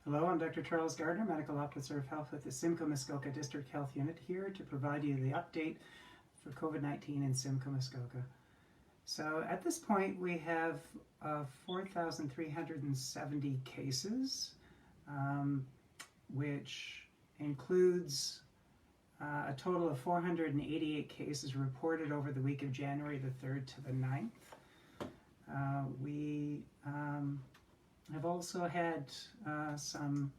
Hello, I'm Dr. Charles Gardner, Medical Officer of Health with the Simcoe Muskoka District Health Unit, here to provide you the update for COVID-19 in Simcoe Muskoka. So at this point we have 4,370 cases, which includes a total of 488 cases reported over the week of January the 3rd to the 9th. We have also had some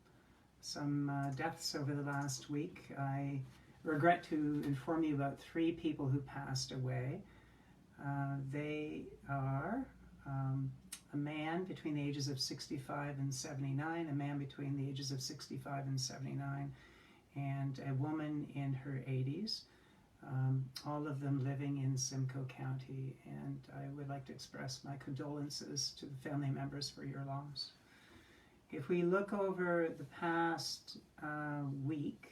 deaths over the last week. I regret to inform you about 3 people who passed away. They are a man between the ages of 65 and 79, a man between the ages of 65 and 79, and a woman in her 80s. All of them living in Simcoe County, and I would like to express my condolences to the family members for your loss. If we look over the past week,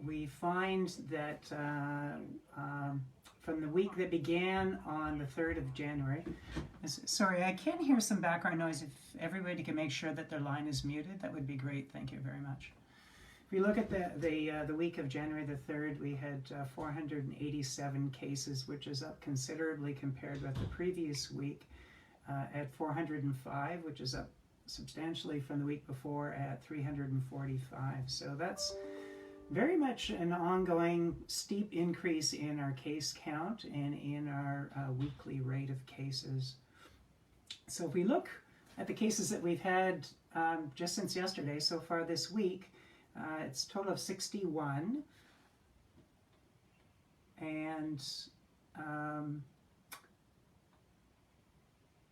we find that from the week that began on the 3rd of January, sorry, I can hear some background noise. If everybody can make sure that their line is muted, that would be great. Thank you very much. If we look at the week of January the 3rd, we had 487 cases, which is up considerably compared with the previous week at 405, which is up substantially from the week before at 345. So that's very much an ongoing steep increase in our case count and in our weekly rate of cases. So if we look at the cases that we've had just since yesterday, so far this week, it's a total of 61, and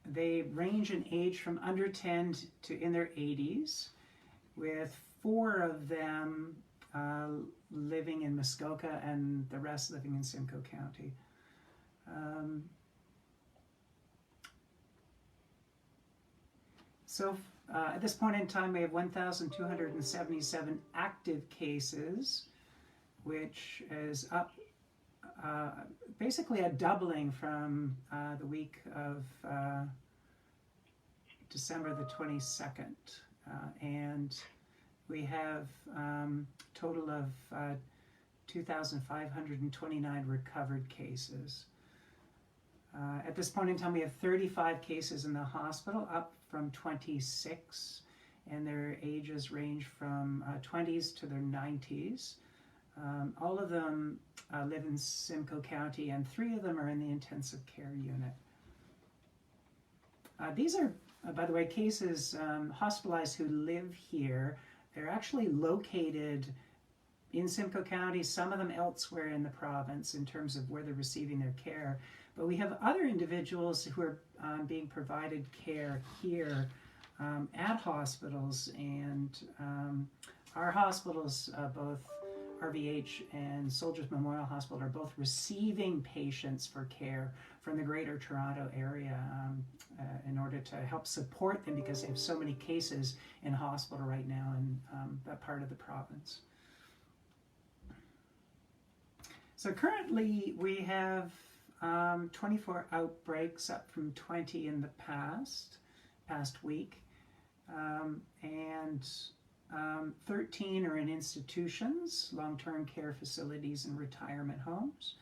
they range in age from under 10 to in their 80s, with 4 of them living in Muskoka and the rest living in Simcoe County. At this point in time, we have 1,277 active cases, which is up basically a doubling from the week of December the 22nd. And we have a total of 2,529 recovered cases. At this point in time, we have 35 cases in the hospital, up from 26, and their ages range from 20s to their 90s. All of them live in Simcoe County, and 3 of them are in the intensive care unit. These are, by the way, cases hospitalized who live here. They're actually located in Simcoe County, some of them elsewhere in the province in terms of where they're receiving their care. But we have other individuals who are being provided care here at hospitals, and our hospitals, both RVH and Soldiers Memorial Hospital, are both receiving patients for care from the Greater Toronto area in order to help support them, because they have so many cases in hospital right now in that part of the province. So currently we have 24 outbreaks, up from 20 in the past week, and 13 are in institutions, long-term care facilities, and retirement homes.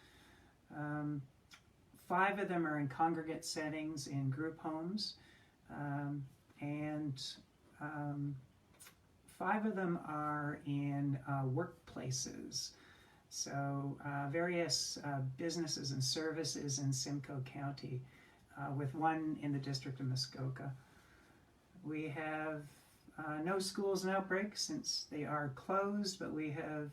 5 of them are in congregate settings in group homes, and 5 of them are in workplaces. So various businesses and services in Simcoe County, with 1 in the District of Muskoka. We have no schools in outbreak since they are closed, but we have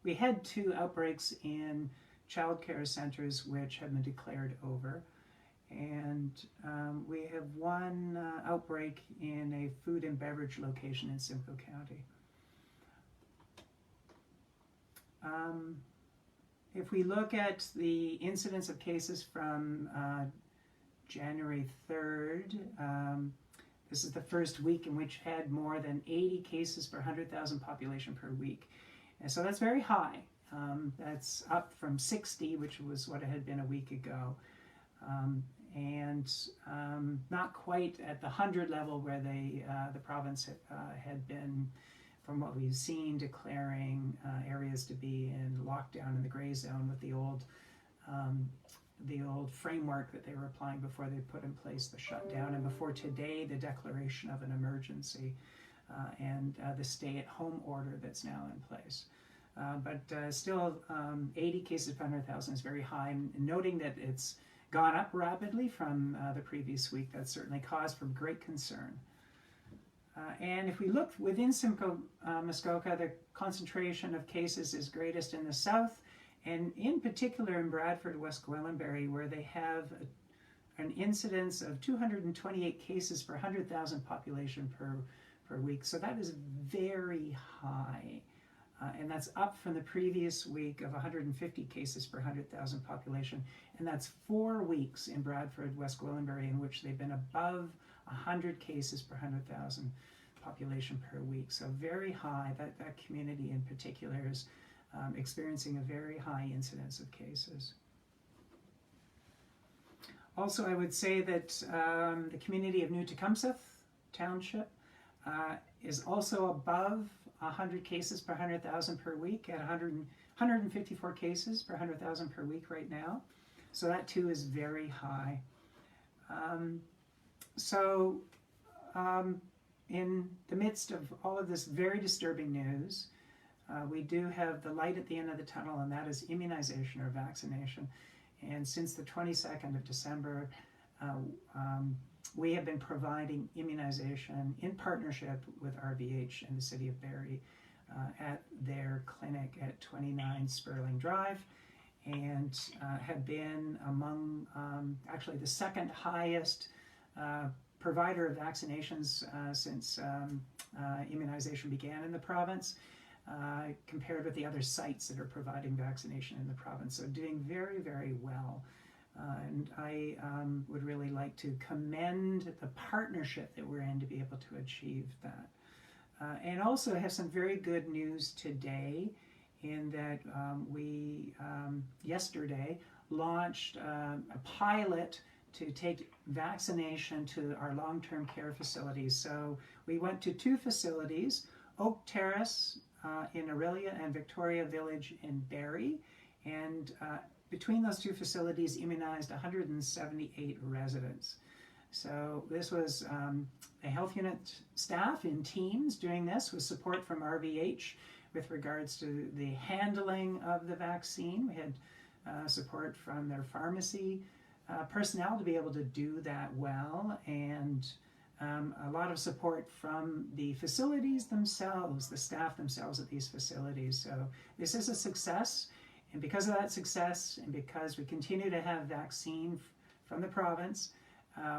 we had 2 outbreaks in child care centers which have been declared over, and we have 1 outbreak in a food and beverage location in Simcoe County. If we look at the incidence of cases from January 3rd, this is the first week in which had more than 80 cases per 100,000 population per week. And so that's very high. That's up from 60, which was what it had been a week ago. and not quite at the 100 level where the province had been, from what we've seen, declaring areas to be in lockdown in the gray zone with the old framework that they were applying before they put in place the shutdown, and before today the declaration of an emergency and the stay-at-home order that's now in place. But still, 80 cases per 100,000 is very high, and noting that it's gone up rapidly from the previous week, that's certainly cause for great concern. And if we look within Simcoe Muskoka, the concentration of cases is greatest in the south, and in particular in Bradford, West Gwillimbury, where they have an incidence of 228 cases per 100,000 population per week. So that is very high. And that's up from the previous week of 150 cases per 100,000 population. And that's 4 weeks in Bradford, West Gwillimbury, in which they've been above 100 cases per 100,000 population per week. So very high. That community in particular is experiencing a very high incidence of cases. Also, I would say that the community of New Tecumseth Township is also above 100 cases per 100,000 per week at 154 cases per 100,000 per week right now. So that too is very high. In the midst of all of this very disturbing news, we do have the light at the end of the tunnel, and that is immunization or vaccination. And since the 22nd of December, we have been providing immunization in partnership with RVH and the City of Barrie at their clinic at 29 Sperling Drive, and have been among actually the second highest provider of vaccinations since immunization began in the province, compared with the other sites that are providing vaccination in the province. So doing very, very well. And I would really like to commend the partnership that we're in to be able to achieve that. And also have some very good news today in that we yesterday launched a pilot to take vaccination to our long-term care facilities. So we went to 2 facilities, Oak Terrace in Orillia and Victoria Village in Barrie, and between those 2 facilities immunized 178 residents. So this was a health unit staff in teams doing this with support from RVH with regards to the handling of the vaccine. We had support from their pharmacy personnel to be able to do that well, and a lot of support from the facilities themselves, the staff themselves at these facilities. So this is a success, and because of that success, and because we continue to have vaccine from the province,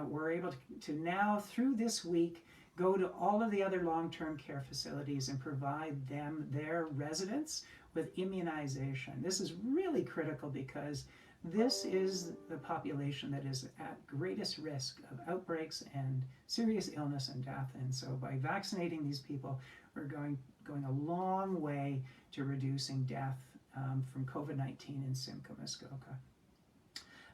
we're able to now, through this week, go to all of the other long-term care facilities and provide them, their residents, with immunization. This is really critical because this is the population that is at greatest risk of outbreaks and serious illness and death. And so by vaccinating these people, we're going a long way to reducing death from COVID-19 in Simcoe Muskoka.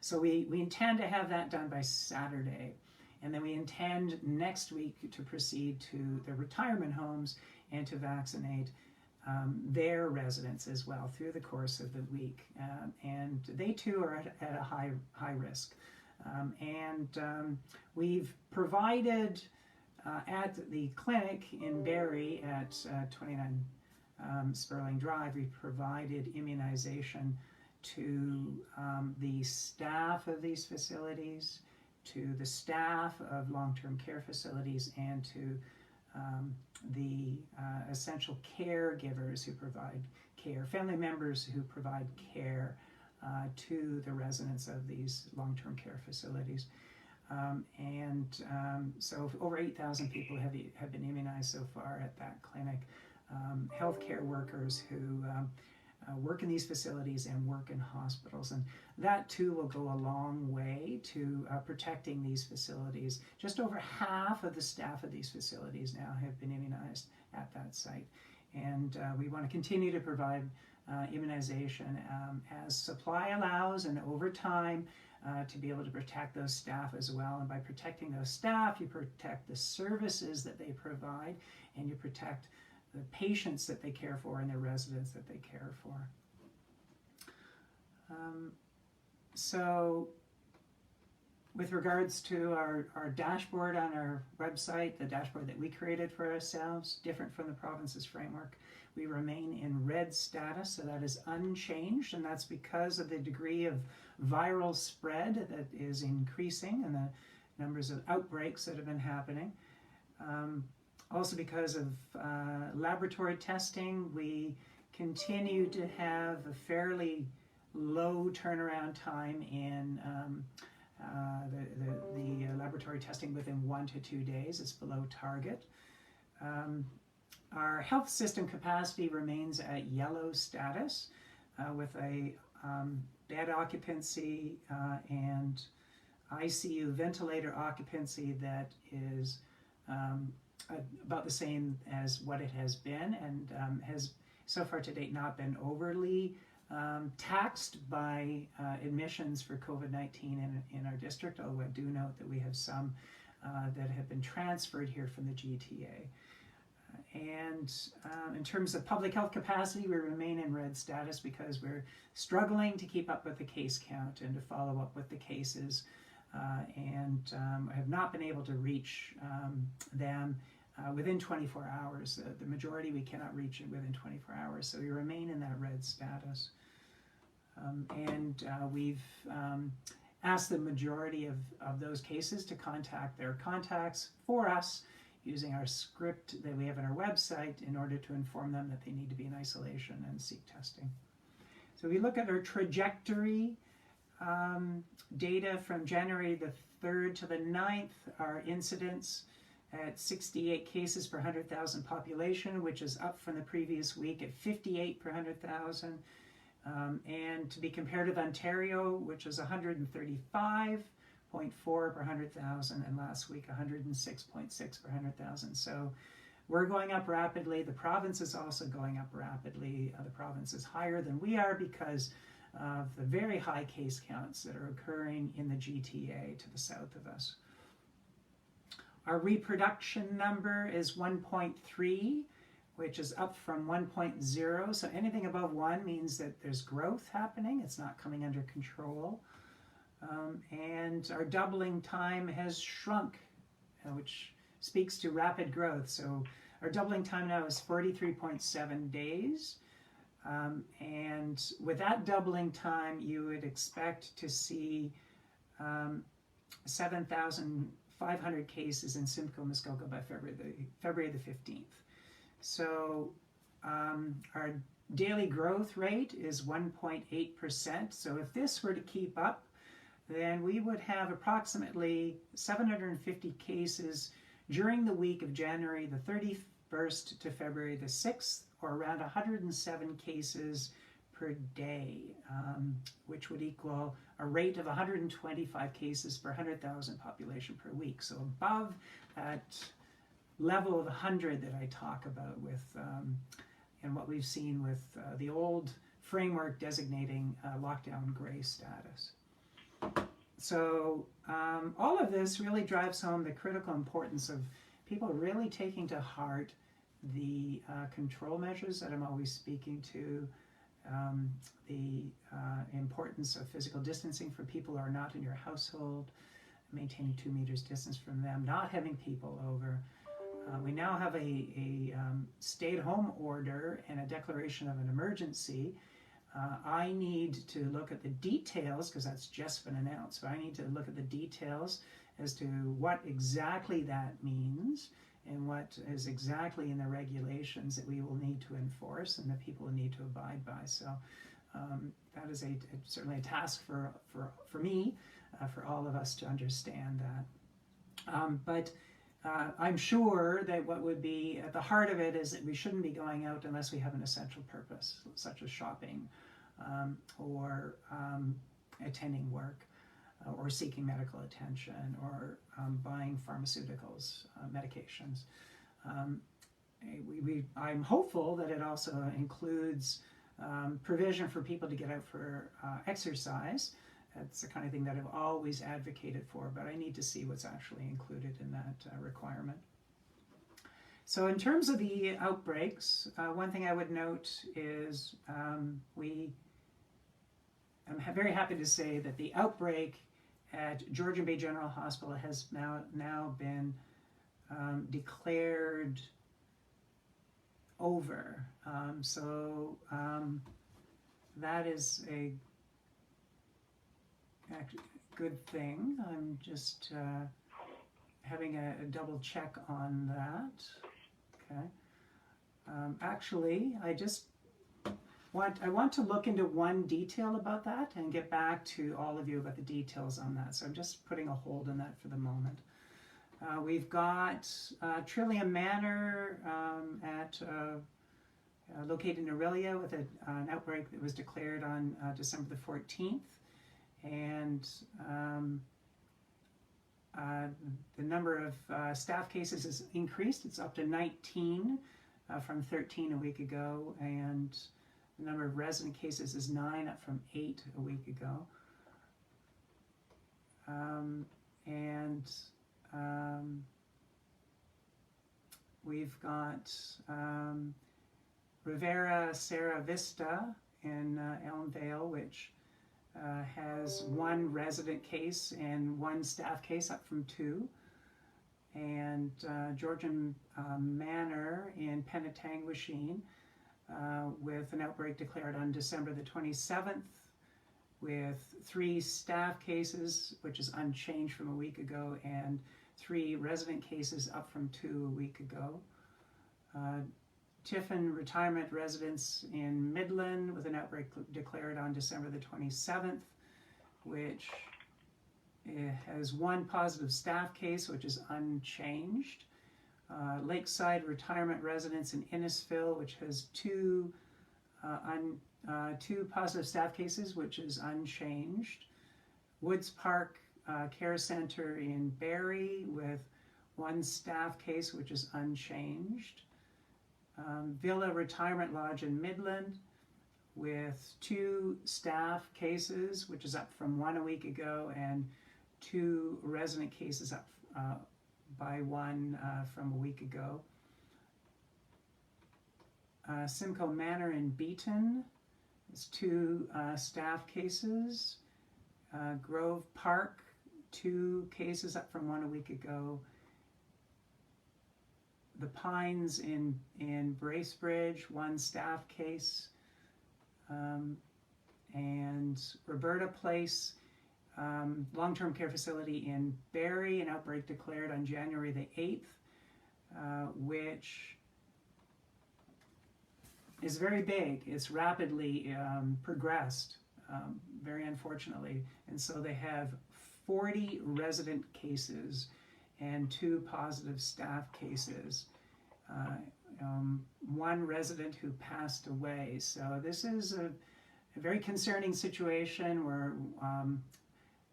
So we intend to have that done by Saturday. And then we intend next week to proceed to the retirement homes and to vaccinate their residents as well through the course of the week. And they too are at a high risk. We've provided at the clinic in Barrie at 29 Sperling Drive, we provided immunization to the staff of these facilities, to the staff of long-term care facilities, and to the essential caregivers who provide care, family members who provide care to the residents of these long-term care facilities. So over 8,000 people have been immunized so far at that clinic. Healthcare workers who work in these facilities and work in hospitals, and that too will go a long way to protecting these facilities. Just over half of the staff of these facilities now have been immunized at that site, and we want to continue to provide immunization as supply allows, and over time to be able to protect those staff as well. And by protecting those staff, you protect the services that they provide, and you protect the patients that they care for and their residents that they care for. So with regards to our dashboard on our website, the dashboard that we created for ourselves, different from the province's framework, we remain in red status, so that is unchanged, and that's because of the degree of viral spread that is increasing and the numbers of outbreaks that have been happening. Also because of laboratory testing, we continue to have a fairly low turnaround time in the laboratory testing within 1 to 2 days. It's below target. Our health system capacity remains at yellow status with a bed occupancy and ICU ventilator occupancy that is about the same as what it has been, and has so far to date not been overly taxed by admissions for COVID-19 in our district, although I do note that we have some that have been transferred here from the GTA. And in terms of public health capacity, we remain in red status because we're struggling to keep up with the case count and to follow up with the cases, and have not been able to reach them within 24 hours. The majority we cannot reach it within 24 hours, so we remain in that red status. We've asked the majority of those cases to contact their contacts for us using our script that we have on our website in order to inform them that they need to be in isolation and seek testing. So we look at our trajectory data from January the 3rd to the 9th, our incidence at 68 cases per 100,000 population, which is up from the previous week at 58 per 100,000. And to be compared with Ontario, which is 135.4 per 100,000, and last week 106.6 per 100,000. So we're going up rapidly. The province is also going up rapidly. The province is higher than we are because of the very high case counts that are occurring in the GTA to the south of us. Our reproduction number is 1.3, which is up from 1.0. So anything above 1 means that there's growth happening. It's not coming under control. And our doubling time has shrunk, which speaks to rapid growth. So our doubling time now is 43.7 days. And with that doubling time, you would expect to see 7,500 cases in Simcoe Muskoka by February the 15th. So our daily growth rate is 1.8%. So if this were to keep up, then we would have approximately 750 cases during the week of January the 31st to February the 6th, or around 107 cases per day, which would equal a rate of 125 cases per 100,000 population per week. So above that level of 100 that I talk about with, and what we've seen with the old framework designating lockdown gray status. So all of this really drives home the critical importance of people really taking to heart the control measures that I'm always speaking to, the importance of physical distancing for people who are not in your household, maintaining 2 meters distance from them, not having people over. We now have a stay-at-home order and a declaration of an emergency. I need to look at the details, because that's just been announced, but I need to look at the details as to what exactly that means and what is exactly in the regulations that we will need to enforce and that people will need to abide by. So that is certainly a task for me, for all of us to understand that. But I'm sure that what would be at the heart of it is that we shouldn't be going out unless we have an essential purpose, such as shopping or attending work or seeking medical attention or buying pharmaceuticals, medications. I'm hopeful that it also includes provision for people to get out for exercise, That's the kind of thing that I've always advocated for, but I need to see what's actually included in that requirement. So in terms of the outbreaks, one thing I would note is I'm very happy to say that the outbreak at Georgian Bay General Hospital has now been declared over. That is a good thing. I'm just having a double check on that. Okay. Actually, I want to look into one detail about that and get back to all of you about the details on that. So I'm just putting a hold on that for the moment. We've got Trillium Manor located in Aurelia with an outbreak that was declared on December the 14th. And the number of staff cases has increased. It's up to 19 from 13 a week ago, and the number of resident cases is 9, up from 8 a week ago. We've got Rivera Serra Vista in Elmvale, which has 1 resident case and 1 staff case, up from 2. And Georgian Manor in Penetanguishene with an outbreak declared on December the 27th with 3 staff cases, which is unchanged from a week ago, and 3 resident cases, up from 2 a week ago. Tiffin Retirement Residence in Midland with an outbreak declared on December the 27th, which has 1 positive staff case, which is unchanged. Lakeside Retirement Residence in Innisfil, which has 2 positive staff cases, which is unchanged. Woods Park Care Center in Barrie with 1 staff case, which is unchanged. Villa Retirement Lodge in Midland with 2 staff cases, which is up from 1 a week ago, and 2 resident cases, up by 1 from a week ago. Simcoe Manor in Beaton has 2 staff cases. Grove Park, 2 cases, up from 1 a week ago. The Pines in Bracebridge, 1 staff case. And Roberta Place, long-term care facility in Barrie, an outbreak declared on January the 8th, which is very big. It's rapidly progressed, very unfortunately. And so they have 40 resident cases and 2 positive staff cases. 1 resident who passed away. So this is a very concerning situation. We're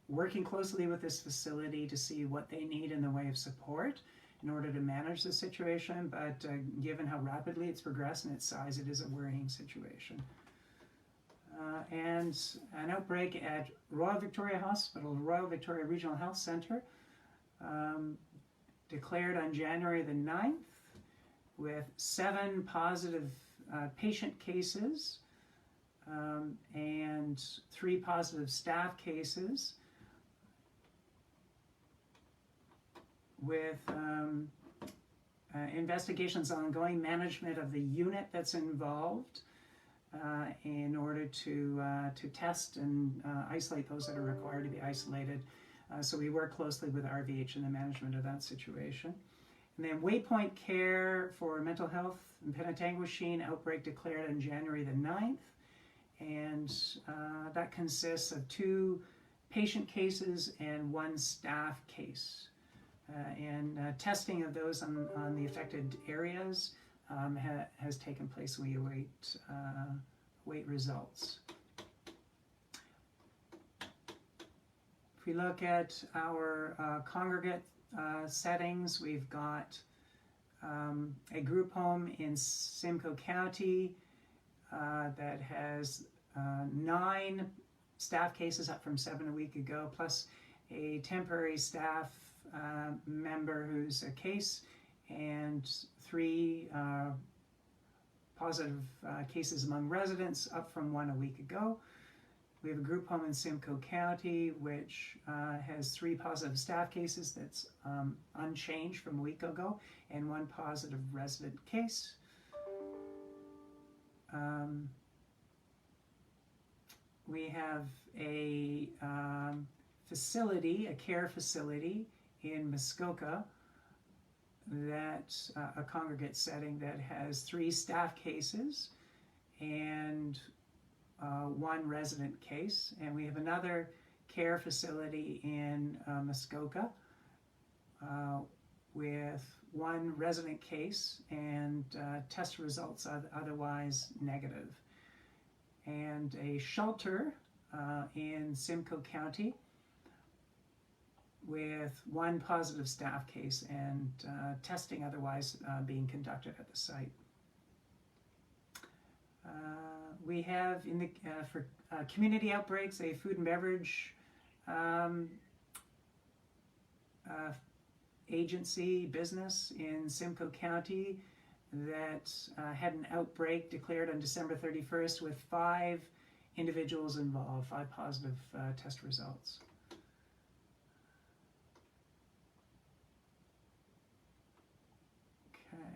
working closely with this facility to see what they need in the way of support in order to manage the situation, but given how rapidly it's progressed and its size, it is a worrying situation. And an outbreak at Royal Victoria Hospital, Royal Victoria Regional Health Centre, declared on January the 9th with 7 positive patient cases and 3 positive staff cases, with investigations ongoing, management of the unit that's involved in order to test and isolate those that are required to be isolated. So we work closely with RVH in the management of that situation. And then Waypoint Care for Mental Health in Penetanguishene, outbreak declared on January the 9th. And that consists of 2 patient cases and 1 staff case. And testing of those on the affected areas has taken place. We await results. If we look at our congregate settings, we've got a group home in Simcoe County that has 9 staff cases, up from 7 a week ago, plus a temporary staff member who's a case, and 3 positive cases among residents, up from 1 a week ago. We have a group home in Simcoe County which has 3 positive staff cases, that's unchanged from a week ago, and 1 positive resident case. We have a facility, a care facility in Muskoka, that's a congregate setting that has 3 staff cases and 1 resident case. And we have another care facility in Muskoka with 1 resident case and test results otherwise negative. And a shelter in Simcoe County with 1 positive staff case and testing otherwise being conducted at the site. We have in the for community outbreaks a food and beverage agency business in Simcoe County that had an outbreak declared on December 31st with 5 individuals involved, 5 positive test results. Okay.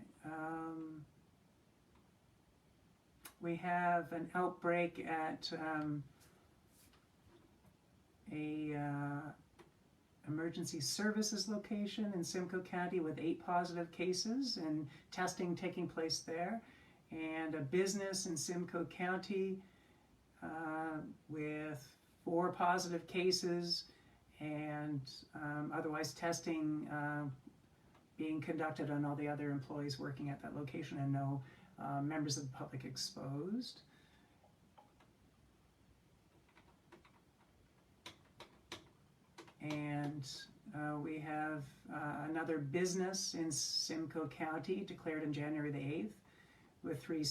We have an outbreak at a emergency services location in Simcoe County with 8 positive cases and testing taking place there, and a business in Simcoe County with 4 positive cases and otherwise testing being conducted on all the other employees working at that location, and no members of the public exposed. And we have another business in Simcoe County declared on January the 8th with 3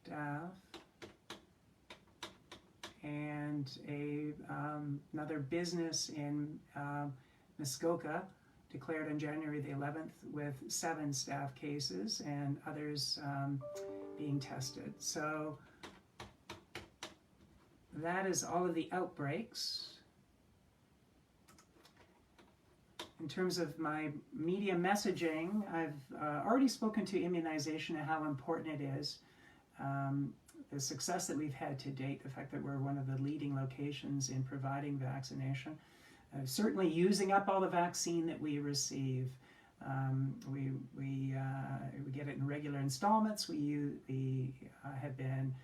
staff, and another business in Muskoka declared on January the 11th with 7 staff cases and others being tested. So that is all of the outbreaks. In terms of my media messaging, I've already spoken to immunization and how important it is. The success that we've had to date, the fact that we're one of the leading locations in providing vaccination, certainly using up all the vaccine that we receive. We get it in regular installments. We have been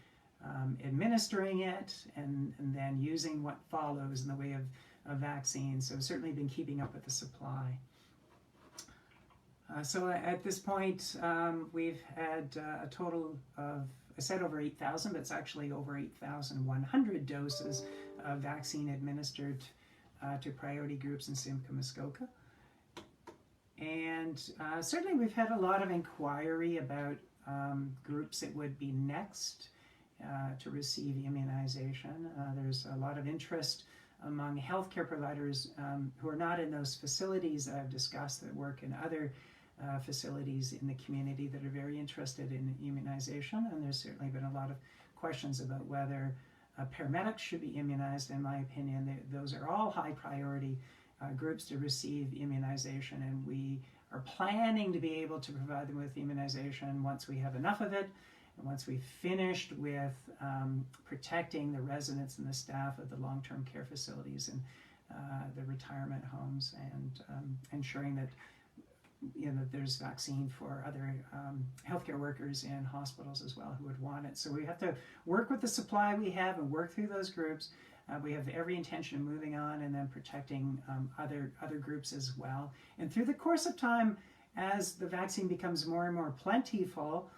administering it and then using what follows in the way of vaccines. So certainly been keeping up with the supply. So at this point, we've had a total of, I said over 8,000, but it's actually over 8,100 doses of vaccine administered to priority groups in Simcoe, Muskoka. And certainly we've had a lot of inquiry about groups that would be next to receive immunization. There's a lot of interest among healthcare providers who are not in those facilities that I've discussed, that work in other facilities in the community, that are very interested in immunization. And there's certainly been a lot of questions about whether paramedics should be immunized. In my opinion, those are all high priority groups to receive immunization, and we are planning to be able to provide them with immunization once we have enough of it, and once we've finished with protecting the residents and the staff of the long-term care facilities and the retirement homes, and ensuring that there's vaccine for other healthcare workers in hospitals as well who would want it. So we have to work with the supply we have and work through those groups. We have every intention of moving on and then protecting other groups as well. And through the course of time, as the vaccine becomes more and more plentiful,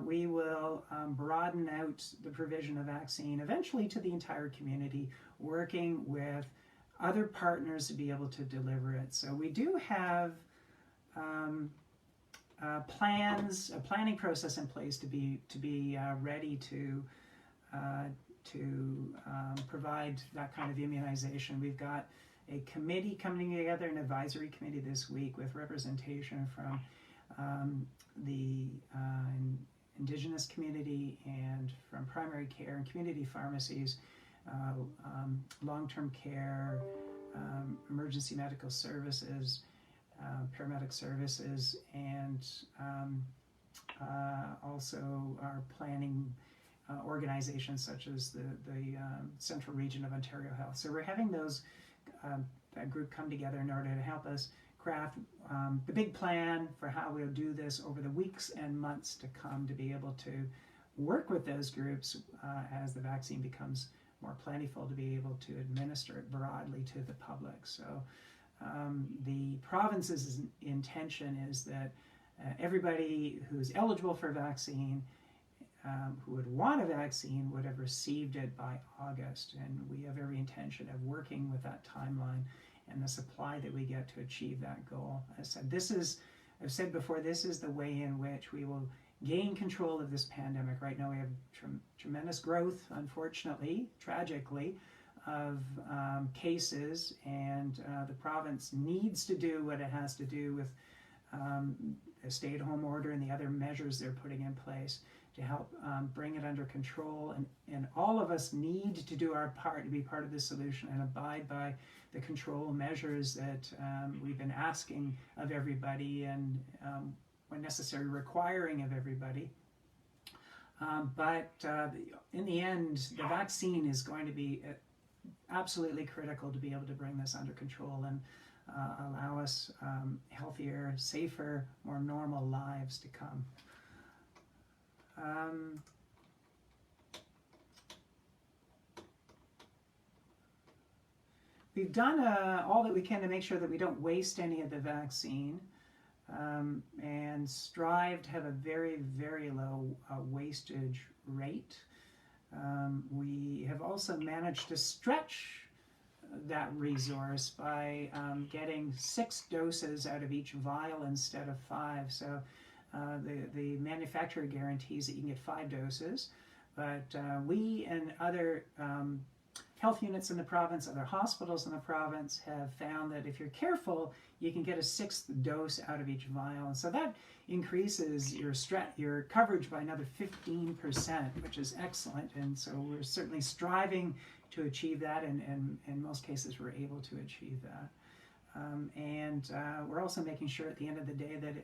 we will broaden out the provision of vaccine eventually to the entire community, working with other partners to be able to deliver it. So we do have a planning process in place to be ready to to provide that kind of immunization. We've got a committee coming together, an advisory committee this week with representation from the Indigenous community and from primary care and community pharmacies, long-term care, emergency medical services, paramedic services, and also our planning organizations such as the Central Region of Ontario Health. So we're having that group come together in order to help us craft the big plan for how we'll do this over the weeks and months to come, to be able to work with those groups as the vaccine becomes more plentiful, to be able to administer it broadly to the public. So the province's intention is that everybody who's eligible for a vaccine, who would want a vaccine, would have received it by August. And we have every intention of working with that timeline and the supply that we get to achieve that goal. I've said before, this is the way in which we will gain control of this pandemic. Right now we have tremendous growth, unfortunately, tragically, of cases, and the province needs to do what it has to do with the stay-at-home order and the other measures they're putting in place to help bring it under control. And all of us need to do our part to be part of the solution and abide by the control measures that we've been asking of everybody, and when necessary, requiring of everybody. But in the end, the vaccine is going to be absolutely critical to be able to bring this under control and allow us healthier, safer, more normal lives to come. We've done all that we can to make sure that we don't waste any of the vaccine, and strive to have a very, very low wastage rate. We have also managed to stretch that resource by getting 6 doses out of each vial instead of 5. So the manufacturer guarantees that you can get 5 doses, but we and other health units in the province, other hospitals in the province have found that if you're careful, you can get a 6th dose out of each vial. And so that increases your coverage by another 15%, which is excellent. And so we're certainly striving to achieve that, and in most cases we're able to achieve that. And we're also making sure at the end of the day that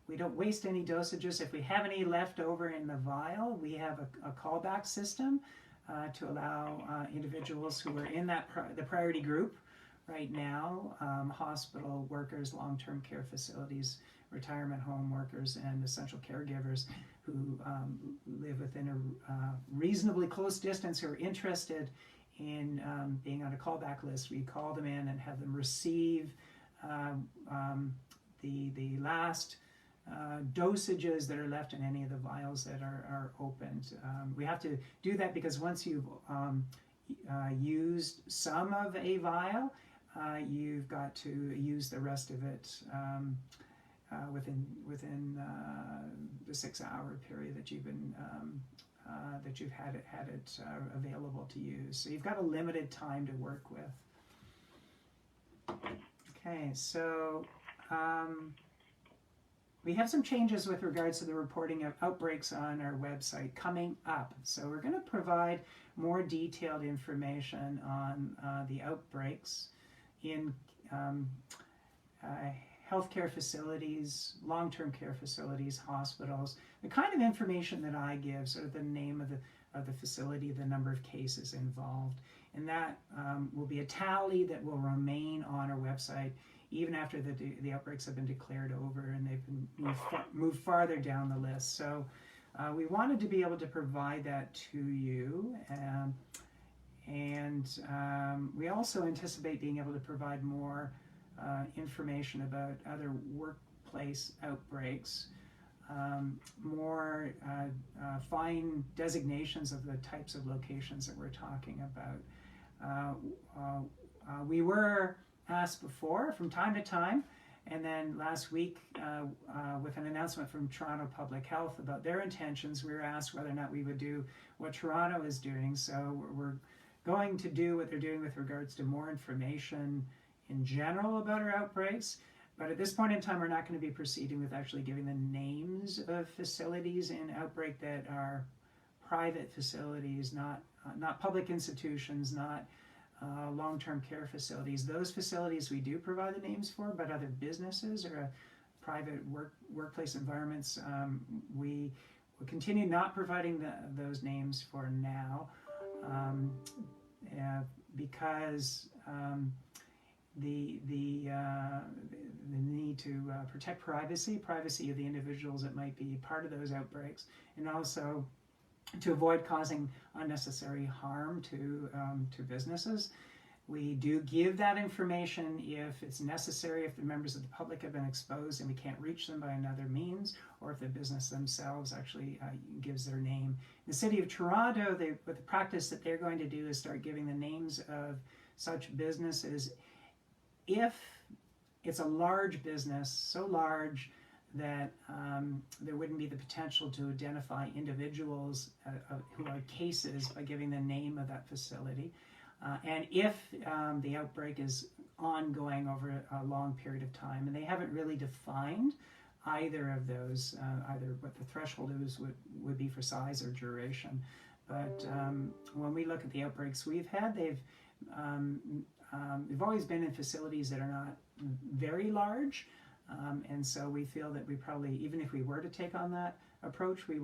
we don't waste any dosages. If we have any left over in the vial, we have a callback system to allow individuals who are in the priority group right now, hospital workers, long-term care facilities, retirement home workers, and essential caregivers who live within a reasonably close distance, who are interested in being on a callback list. We call them in and have them receive the last dosages that are left in any of the vials that are opened. We have to do that because once you've used some of a vial, you've got to use the rest of it within the 6-hour period that you've been that you've had it available to use. So you've got a limited time to work with. Okay, so we have some changes with regards to the reporting of outbreaks on our website coming up. So we're going to provide more detailed information on the outbreaks in healthcare facilities, long-term care facilities, hospitals, the kind of information that I give, sort of the name of the facility, the number of cases involved. And that will be a tally that will remain on our website even after the outbreaks have been declared over and they've been moved farther down the list. So we wanted to be able to provide that to you. And we also anticipate being able to provide more information about other workplace outbreaks, more fine designations of the types of locations that we're talking about. We were asked before from time to time And then last week, with an announcement from Toronto Public Health about their intentions, we were asked whether or not we would do what Toronto is doing. So we're going to do what they're doing with regards to more information in general about our outbreaks. But at this point in time, we're not going to be proceeding with actually giving the names of facilities in outbreak that are private facilities, not public institutions, not long-term care facilities. Those facilities we do provide the names for, but other businesses or private workplace environments, we will continue not providing those names for now, because the need to protect privacy of the individuals that might be part of those outbreaks, and also to avoid causing unnecessary harm to businesses. We do give that information if it's necessary, if the members of the public have been exposed and we can't reach them by another means, or if the business themselves actually gives their name. In the City of Toronto, with the practice that they're going to do is start giving the names of such businesses if it's a large business, so large that there wouldn't be the potential to identify individuals who are cases by giving the name of that facility. And if the outbreak is ongoing over a long period of time, and they haven't really defined either of those, either what the threshold would be for size or duration. But when we look at the outbreaks we've had, they've always been in facilities that are not very large. And so we feel that we probably, even if we were to take on that approach, we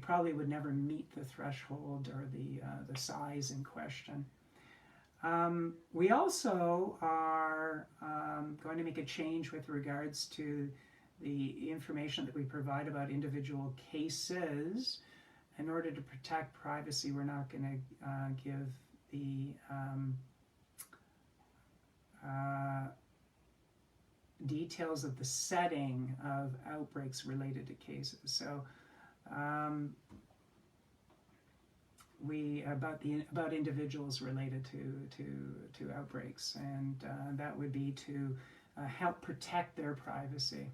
probably would never meet the threshold or the size in question. We also are going to make a change with regards to the information that we provide about individual cases. In order to protect privacy, we're not going to give the details of the setting of outbreaks related to cases. So about individuals related to outbreaks, and that would be to help protect their privacy.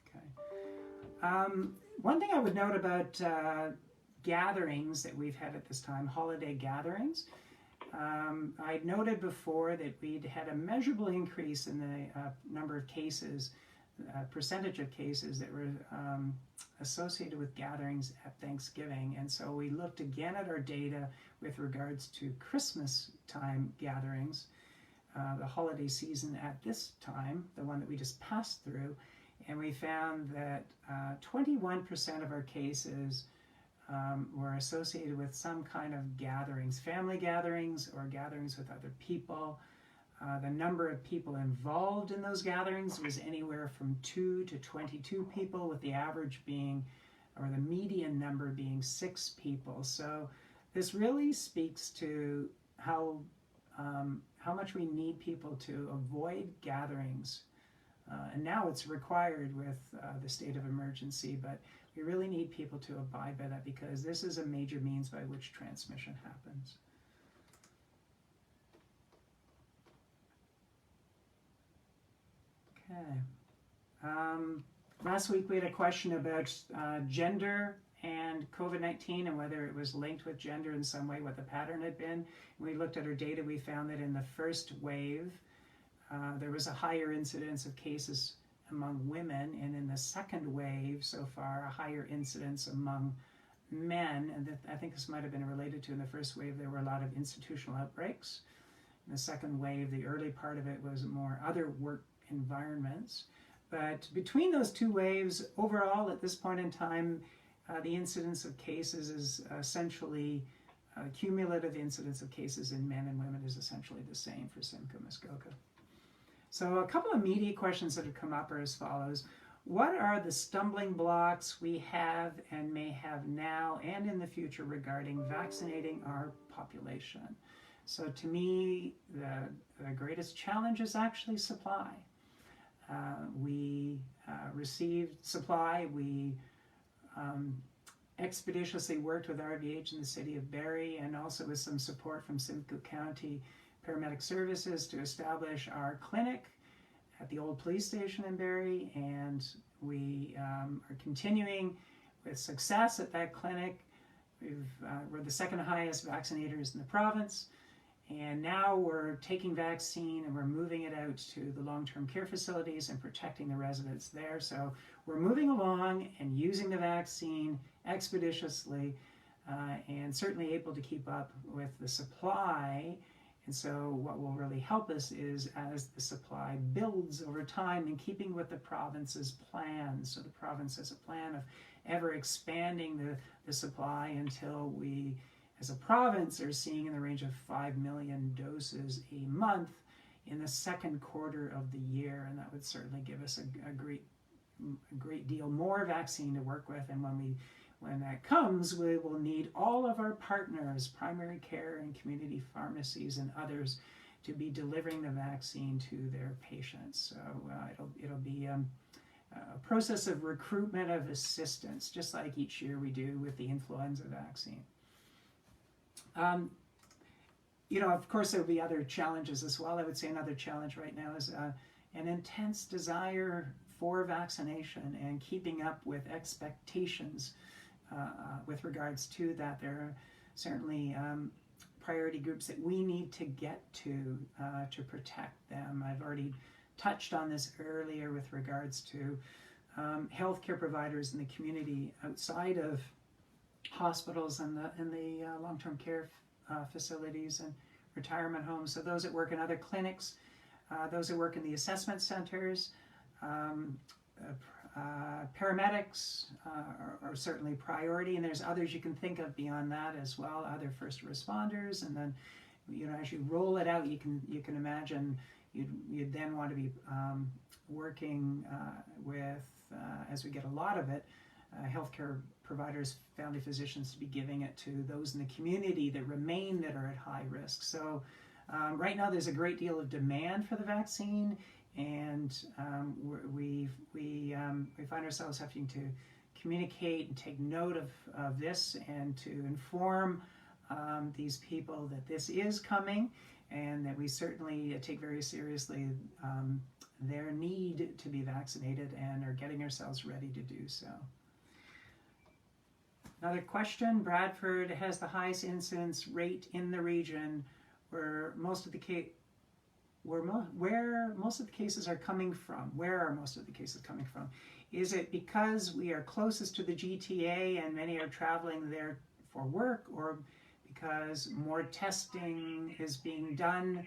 Okay. One thing I would note about gatherings that we've had at this time, holiday gatherings. I'd noted before that we'd had a measurable increase in the number of cases, percentage of cases that were associated with gatherings at Thanksgiving. And so we looked again at our data with regards to Christmas time gatherings, the holiday season at this time, the one that we just passed through, and we found that 21% of our cases were associated with some kind of gatherings, family gatherings or gatherings with other people. The number of people involved in those gatherings was anywhere from 2 to 22 people, with the average being, or the median number being 6 people. So this really speaks to how much we need people to avoid gatherings. And now it's required with the state of emergency, but we really need people to abide by that because this is a major means by which transmission happens. Okay. Last week we had a question about gender and COVID-19 and whether it was linked with gender in some way, what the pattern had been. When we looked at our data, we found that in the first wave, there was a higher incidence of cases among women, and in the second wave so far, a higher incidence among men. And I think this might have been related to in the first wave, there were a lot of institutional outbreaks. In the second wave, the early part of it was more other work environments. But between those two waves, overall, at this point in time, the incidence of cases is essentially, cumulative incidence of cases in men and women is essentially the same for Simcoe Muskoka. So a couple of media questions that have come up are as follows. What are the stumbling blocks we have and may have now and in the future regarding vaccinating our population? So to me, the greatest challenge is actually supply. We received supply. We expeditiously worked with RVH in the city of Barrie and also with some support from Simcoe County Paramedic Services to establish our clinic at the old police station in Barrie, and we are continuing with success at that clinic. We're the second highest vaccinators in the province, and now we're taking vaccine and we're moving it out to the long-term care facilities and protecting the residents there. So we're moving along and using the vaccine expeditiously, and certainly able to keep up with the supply. And so what will really help us is as the supply builds over time, in keeping with the province's plan. So the province has a plan of ever expanding the supply until we, as a province, are seeing in the range of 5 million doses a month in the second quarter of the year. And that would certainly give us a great deal more vaccine to work with. And when that comes, we will need all of our partners, primary care and community pharmacies and others, to be delivering the vaccine to their patients. So it'll be a process of recruitment of assistants, just like each year we do with the influenza vaccine. Of course, there will be other challenges as well. I would say another challenge right now is an intense desire for vaccination and keeping up with expectations with regards to that. There are certainly priority groups that we need to get to protect them. I've already touched on this earlier with regards to healthcare providers in the community outside of hospitals and the long-term care facilities and retirement homes. So those that work in other clinics, those that work in the assessment centers, paramedics are certainly priority, and there's others you can think of beyond that as well, other first responders. And then, as you roll it out, you can imagine you'd then want to be working with, as we get a lot of it, healthcare providers, family physicians, to be giving it to those in the community that are at high risk. So right now there's a great deal of demand for the vaccine, and we find ourselves having to communicate and take note of this, and to inform these people that this is coming, and that we certainly take very seriously their need to be vaccinated, and are getting ourselves ready to do so. Another question: Bradford has the highest incidence rate in the region, where most of the cases are coming from. Where are most of the cases coming from? Is it because we are closest to the GTA and many are traveling there for work, or because more testing is being done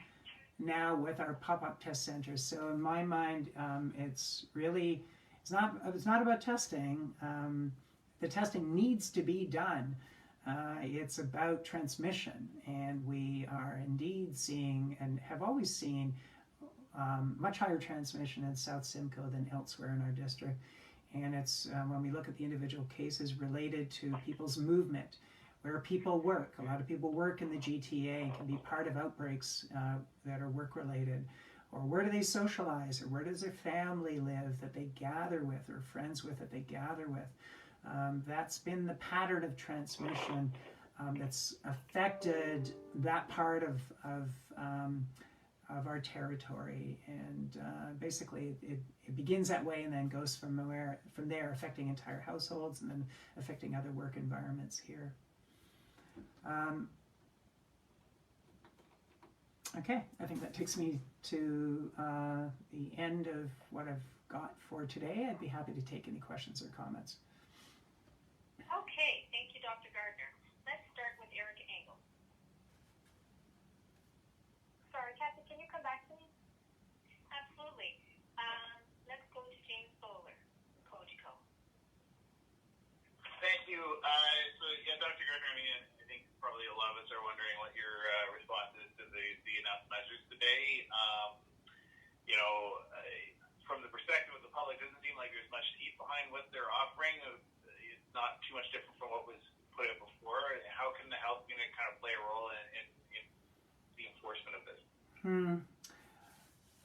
now with our pop-up test centers? So in my mind, it's not about testing. The testing needs to be done. It's about transmission, and we are indeed seeing, and have always seen, much higher transmission in South Simcoe than elsewhere in our district. And it's when we look at the individual cases related to people's movement, where people work. A lot of people work in the GTA and can be part of outbreaks that are work-related. Or where do they socialize, or where does their family live that they gather with, or friends with that they gather with. That's been the pattern of transmission that's affected that part of our territory, and basically it begins that way and then goes from there, affecting entire households and then affecting other work environments here. Okay, I think that takes me to the end of what I've got for today. I'd be happy to take any questions or comments. Okay, thank you, Dr. Gardner. Let's start with Erica Engel. Sorry, Kathy, can you come back to me? Absolutely. Let's go to James Bowler, Cogeco. Thank you. Dr. Gardner, I think probably a lot of us are wondering what your response is to the announced measures today. From the perspective of the public, it doesn't seem like there's much heat behind what they're offering. It's not too much different from what was put out before. How can the health unit kind of play a role in the enforcement of this?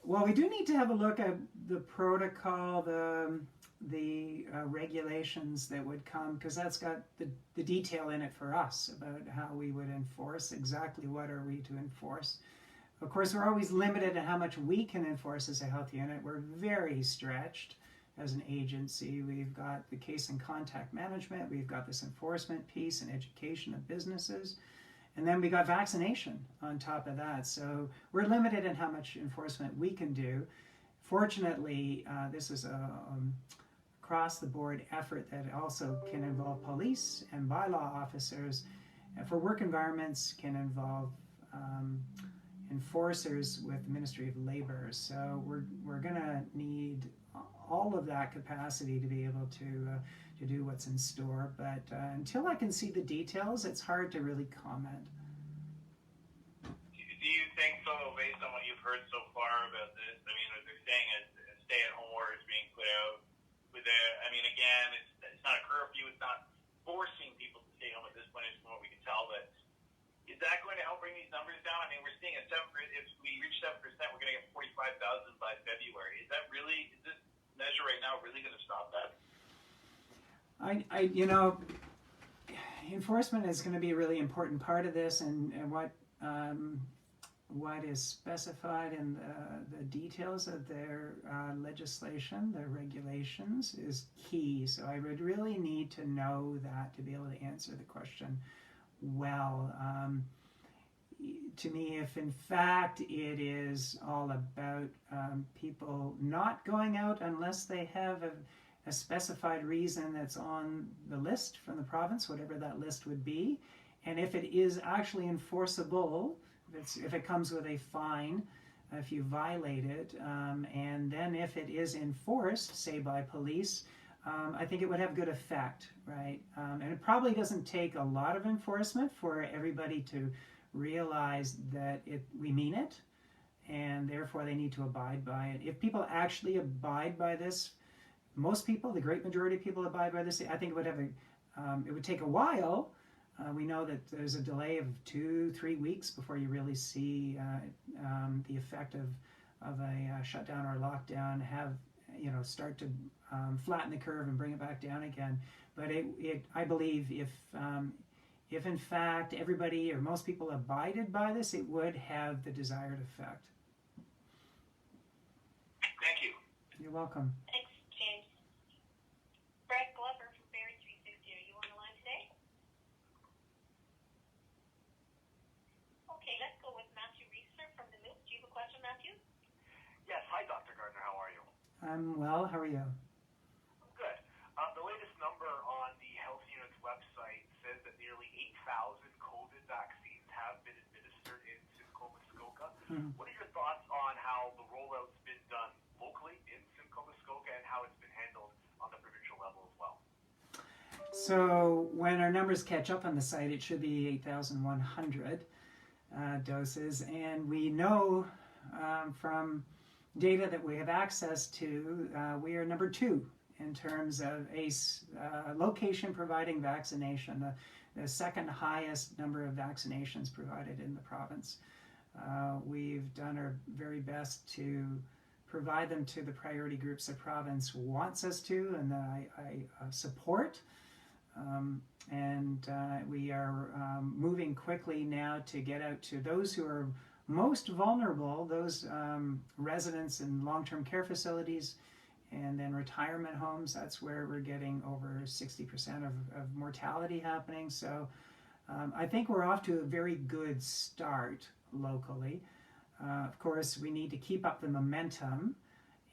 Well, we do need to have a look at the protocol, the regulations that would come, because that's got the detail in it for us about how we would enforce, exactly what are we to enforce. Of course, we're always limited in how much we can enforce as a health unit. We're very stretched as an agency. We've got the case and contact management, we've got this enforcement piece and education of businesses, and then we got vaccination on top of that. So we're limited in how much enforcement we can do. Fortunately, this is a across-the-board effort that also can involve police and bylaw officers. And for work environments, can involve enforcers with the Ministry of Labor. So we're going to need all of that capacity to be able to do what's in store. But until I can see the details, it's hard to really comment. Do you think so, based on what you've heard so far about this? I mean, they're saying a stay-at-home order is being put out. I mean, again, it's not a curfew. It's not forcing people to stay home at this point, from what we can tell. But is that going to help bring these numbers down? I mean, we're seeing a 7%. If we reach 7%, we're going to get 45,000 by February. Is this measure right now really going to stop that? Enforcement is going to be a really important part of this, and what is specified in the details of their legislation, their regulations, is key. So I would really need to know that to be able to answer the question well. To me, if in fact it is all about people not going out unless they have a specified reason that's on the list from the province, whatever that list would be, and if it is actually enforceable, if it comes with a fine, if you violate it, and then if it is enforced, say by police, I think it would have good effect, right? And it probably doesn't take a lot of enforcement for everybody to realize that we mean it, and therefore they need to abide by it. If people actually abide by this, most people, the great majority of people abide by this, I think it would have it would take a while. We know that there's a delay of 2-3 weeks before you really see the effect of a shutdown or lockdown start to flatten the curve and bring it back down again. But I believe if in fact everybody or most people abided by this, it would have the desired effect. Thank you. You're welcome. Thanks, James. Brett Glover from Barry 360. Are you on the line today? Okay, let's go with Matthew Reeser from the Moose. Do you have a question, Matthew? Yes. Hi, Dr. Gardner. How are you? I'm well. How are you? Good. The latest number on the health unit's website says that nearly 8,000 COVID vaccines have been administered in Simcoe, Muskoka. Mm-hmm. What are your thoughts on how the rollout's been done locally in Simcoe, Muskoka, and how it's been handled on the provincial level as well? So when our numbers catch up on the site, it should be 8,100 doses, and we know from data that we have access to, we are number 2 in terms of a location providing vaccination, the second highest number of vaccinations provided in the province. We've done our very best to provide them to the priority groups the province wants us to, and I support. We are moving quickly now to get out to those who are most vulnerable, those residents in long-term care facilities and then retirement homes. That's where we're getting over 60% of mortality happening. So I think we're off to a very good start locally. Of course, we need to keep up the momentum,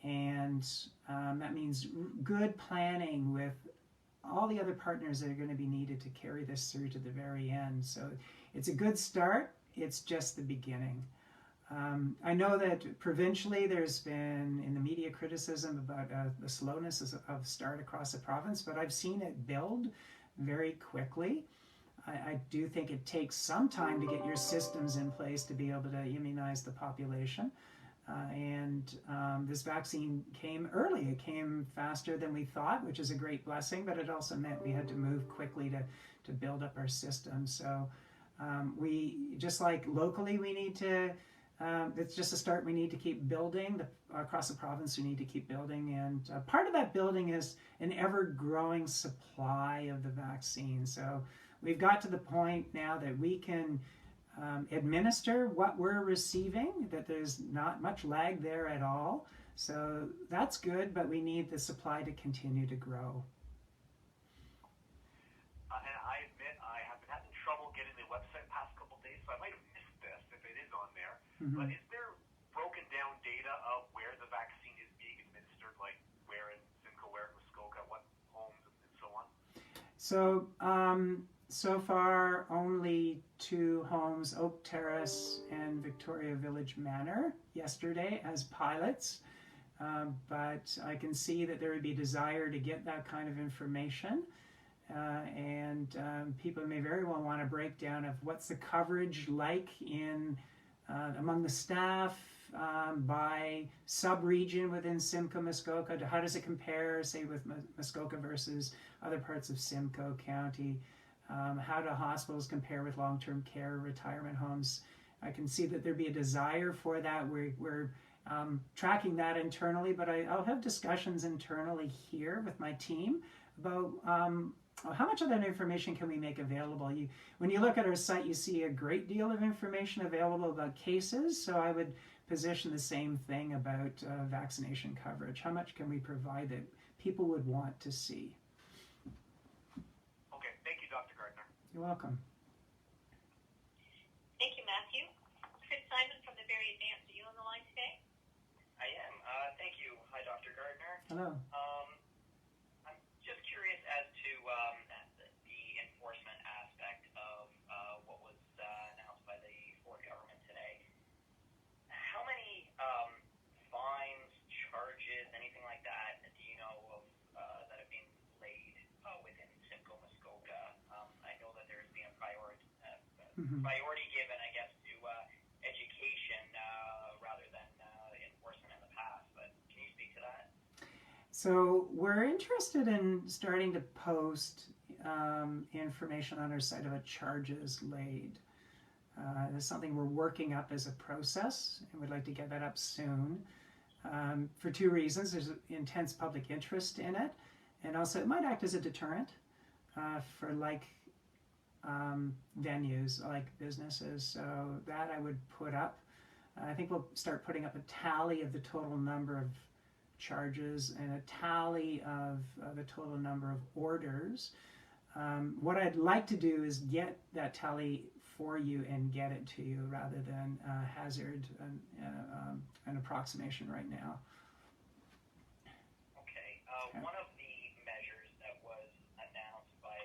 and that means good planning with all the other partners that are going to be needed to carry this through to the very end. So it's a good start. It's just the beginning. I know that provincially there's been in the media criticism about the slowness of start across the province, but I've seen it build very quickly. I do think it takes some time to get your systems in place to be able to immunize the population. This vaccine came early. It came faster than we thought, which is a great blessing, but it also meant we had to move quickly to build up our system. So we, just like locally, we need to, it's just a start. We need to keep building. Across the province, we need to keep building. And part of that building is an ever-growing supply of the vaccine. So we've got to the point now that we can administer what we're receiving, that there's not much lag there at all. So that's good, but we need the supply to continue to grow. And I admit I have been having trouble getting the website past couple days, so I might have missed this if it is on there. But is there broken down data of where the vaccine is being administered, like where in Simcoe, where in Muskoka, what homes, and so on? So, so far, only 2 homes, Oak Terrace and Victoria Village Manor, yesterday as pilots. But I can see that there would be desire to get that kind of information. And people may very well want a breakdown of what's the coverage like in among the staff, by sub-region within Simcoe, Muskoka. How does it compare, say, with Muskoka versus other parts of Simcoe County? How do hospitals compare with long-term care, retirement homes? I can see that there'd be a desire for that. We're tracking that internally, but I'll have discussions internally here with my team about how much of that information can we make available. When you look at our site, you see a great deal of information available about cases, so I would position the same thing about vaccination coverage. How much can we provide that people would want to see? Okay, thank you, Dr. Gardner. You're welcome. Thank you, Matthew. Chris Simon from the Very Advanced. Are you on the line today? I am. Thank you. Hi, Dr. Gardner. Hello. I'm just curious as to the enforcement aspect of what was announced by the Ford government today. How many fines, charges, anything like that do you know of that have been laid within Simcoe, Muskoka? I know that there's been a priority given, I guess, to education rather than enforcement in the past, but can you speak to that? So we're interested in starting to post information on our site about charges laid. It's something we're working up as a process, and we'd like to get that up soon. For 2 reasons. There's intense public interest in it, and also it might act as a deterrent for venues, like businesses. So that I would put up. I think we'll start putting up a tally of the total number of charges and a tally of the total number of orders. What I'd like to do is get that tally for you and get it to you rather than hazard an approximation right now. Okay. One of the measures that was announced by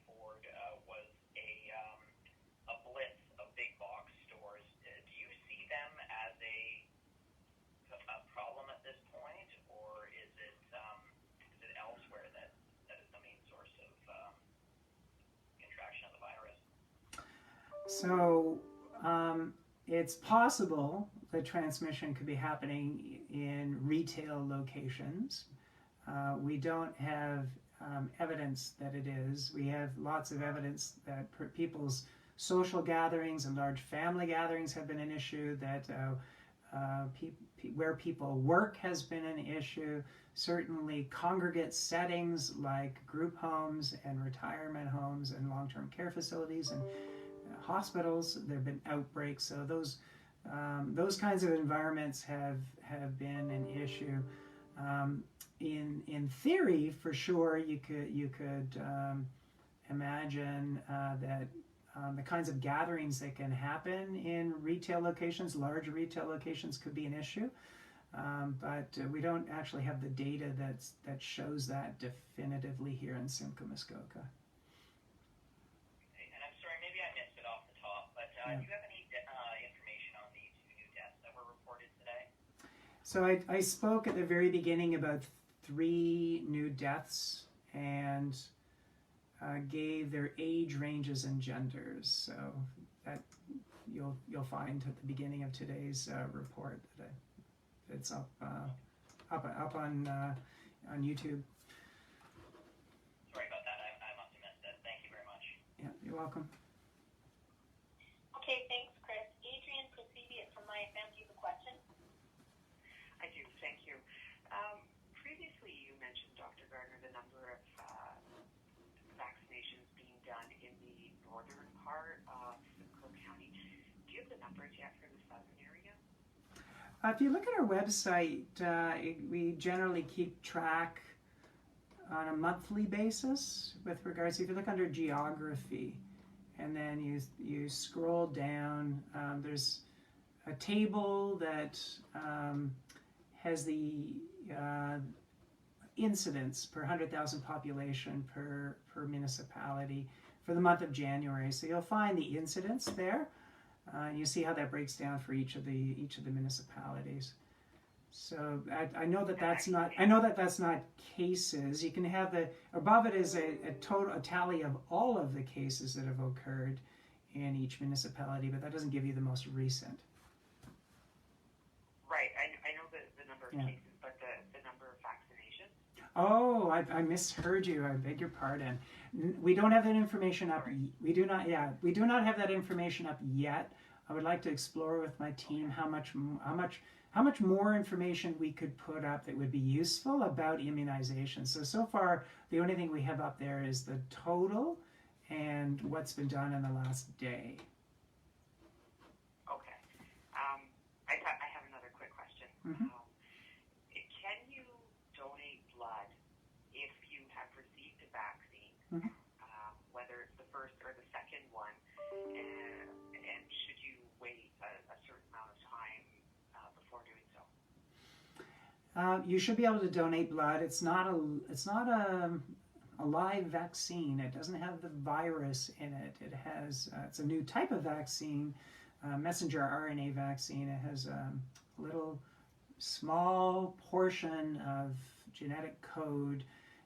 Ford was a blitz of big box stores. Do you see them as a problem at this point, or is it elsewhere that is the main source of contraction of the virus? So it's possible the transmission could be happening in retail locations. We don't have evidence that it is. We have lots of evidence that people's social gatherings and large family gatherings have been an issue, that where people work has been an issue. Certainly congregate settings like group homes and retirement homes and long-term care facilities and hospitals, there have been outbreaks. So those kinds of environments have been an issue. In theory, for sure, you could imagine that the kinds of gatherings that can happen in retail locations, large retail locations, could be an issue. But we don't actually have the data that shows that definitively here in Simcoe, Muskoka. And I'm sorry, maybe I missed it off the top, but do you have any information on the 2 new deaths that were reported today? So I spoke at the very beginning about 3 new deaths and gave their age ranges and genders. So that you'll find at the beginning of today's report that it's up on YouTube. Sorry about that. I must have missed it. Thank you very much. Yeah, you're welcome. Okay, thanks, Chris. Adrian Presidius from IFM, do you have a question? I do, thank you. Previously, you mentioned, Dr. Gardner, the number of vaccinations being done in the northern part of Simcoe County. numbers yet for the southern area? If you look at our website, we generally keep track on a monthly basis with regards. If you look under geography, and then you scroll down, there's a table that has the incidents per 100,000 population per municipality for the month of January. So you'll find the incidents there. And you see how that breaks down for each of the municipalities. So I know that that's not cases. You can have above it is a tally of all of the cases that have occurred in each municipality, but that doesn't give you the most recent. Right. I know the number of cases, but the number of vaccinations. Oh, I misheard you. I beg your pardon. We don't have that information up. We do not have that information up yet. I would like to explore with my team how much more information we could put up that would be useful about immunization. So far, the only thing we have up there is the total and what's been done in the last day. Okay. I have another quick question. Mm-hmm. Can you donate blood if you have received a vaccine, Mm-hmm. whether it's the first or the second one, and should you wait a certain amount of time before doing so? You should be able to donate blood. It's not a live vaccine. It doesn't have the virus in it. It has it's a new type of vaccine, messenger RNA vaccine. It has a little small portion of genetic code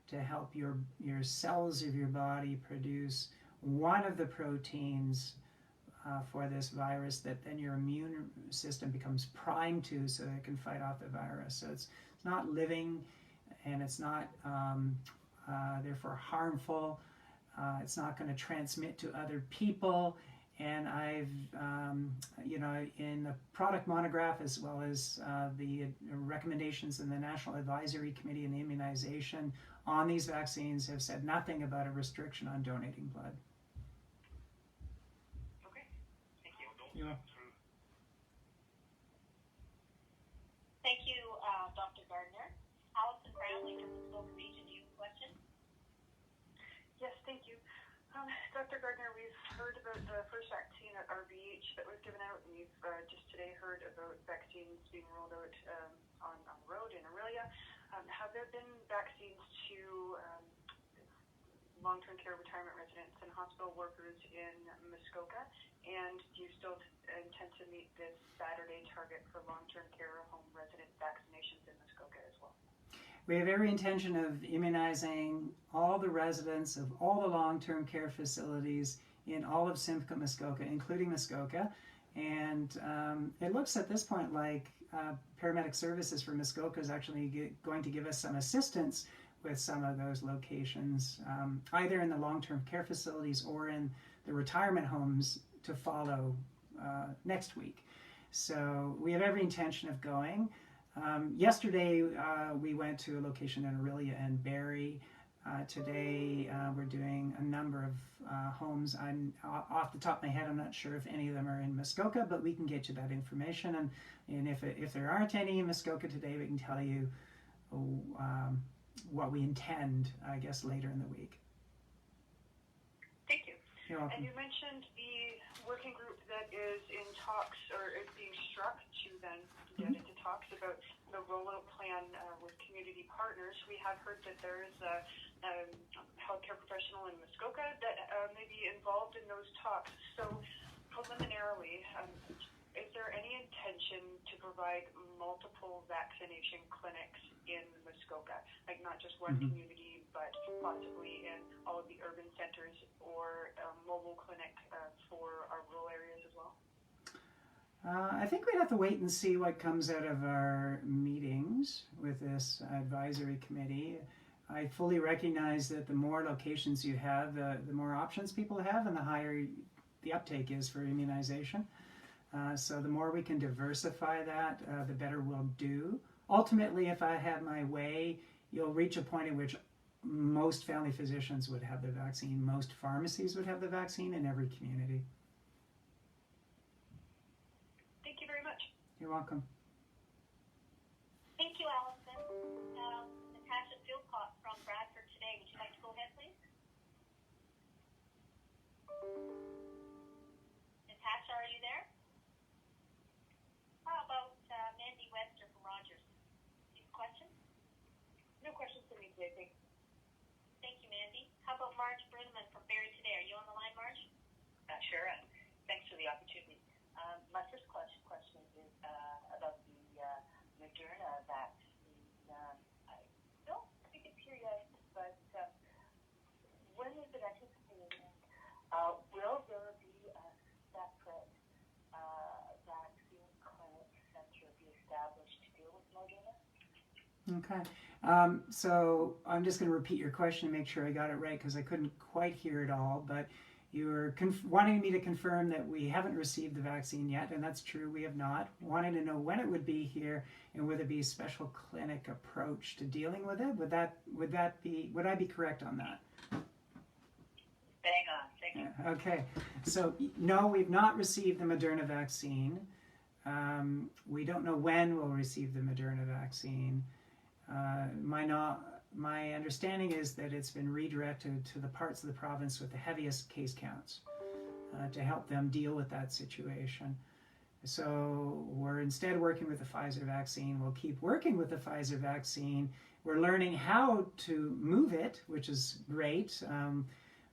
to help your cells of your body produce one of the proteins for this virus that then your immune system becomes primed to, so that it can fight off the virus. So it's not living, and it's not therefore harmful. It's not going to transmit to other people. And I've, in the product monograph, as well as the recommendations in the National Advisory Committee on Immunization on these vaccines, have said nothing about a restriction on donating blood. Okay. Thank you. Yeah. Thank you, Dr. Gardner. Alison Brownlee from the Muskoka Region, do you have a question? Yes, thank you. Dr. Gardner, we've heard about the first vaccine at RVH that was given out, and we've just today heard about vaccines being rolled out on the road in Aurelia. Have there been vaccines to long-term care retirement residents and hospital workers in Muskoka? And do you still intend to meet this Saturday target for long-term care home resident vaccinations in Muskoka as well? We have every intention of immunizing all the residents of all the long-term care facilities in all of Simcoe Muskoka, including Muskoka. And it looks at this point like paramedic services for Muskoka is actually going to give us some assistance with some of those locations, either in the long-term care facilities or in the retirement homes to follow next week. So we have every intention of going. Yesterday, we went to a location in Aurelia and Barrie. Today, we're doing a number of homes. I'm off the top of my head, I'm not sure if any of them are in Muskoka, but we can get you that information. And if there aren't any in Muskoka today, we can tell you what we intend, I guess, later in the week. Thank you. You're welcome. And you mentioned the working group that is in talks, or is being struck to then get into talks about the rollout plan with community partners. We have heard that there is a healthcare professional in Muskoka that may be involved in those talks. So preliminarily, is there any intention to provide multiple vaccination clinics in Muskoka? Like not just one community, but possibly in all of the urban centers, or a mobile clinic for our rural areas as well? I think we'd have to wait and see what comes out of our meetings with this advisory committee. I fully recognize that the more locations you have, the more options people have, and the higher the uptake is for immunization. So the more we can diversify that, the better we'll do. Ultimately, if I had my way, you'll reach a point at which most family physicians would have the vaccine, most pharmacies would have the vaccine in every community. You're welcome. Thank you, Allison. Natasha Philpott from Bradford today. Would you like to go ahead, please? Natasha, are you there? How about Mandy Webster from Rogers? Do you have a question? No questions for me today, thanks. Thank you, Mandy. How about Marge Brinman from Barrie today? Are you on the line, Marge? Sure, and thanks for the opportunity. My first question is about the Moderna vaccine. I don't think it's here yet, but when is it anticipated? Will there be a separate vaccine clinic center be established to deal with Moderna? Okay. So I'm just going to repeat your question to make sure I got it right because I couldn't quite hear it all. But you were wanting me to confirm that we haven't received the vaccine yet, and that's true, we have not. Wanting to know when it would be here and would there be a special clinic approach to dealing with it? Would I be correct on that? Bang on, thank you. Yeah, okay. So no, we've not received the Moderna vaccine. We don't know when we'll receive the Moderna vaccine. My understanding is that it's been redirected to the parts of the province with the heaviest case counts to help them deal with that situation. So we're instead working with the Pfizer vaccine. We'll keep working with the Pfizer vaccine. We're learning how to move it, which is great.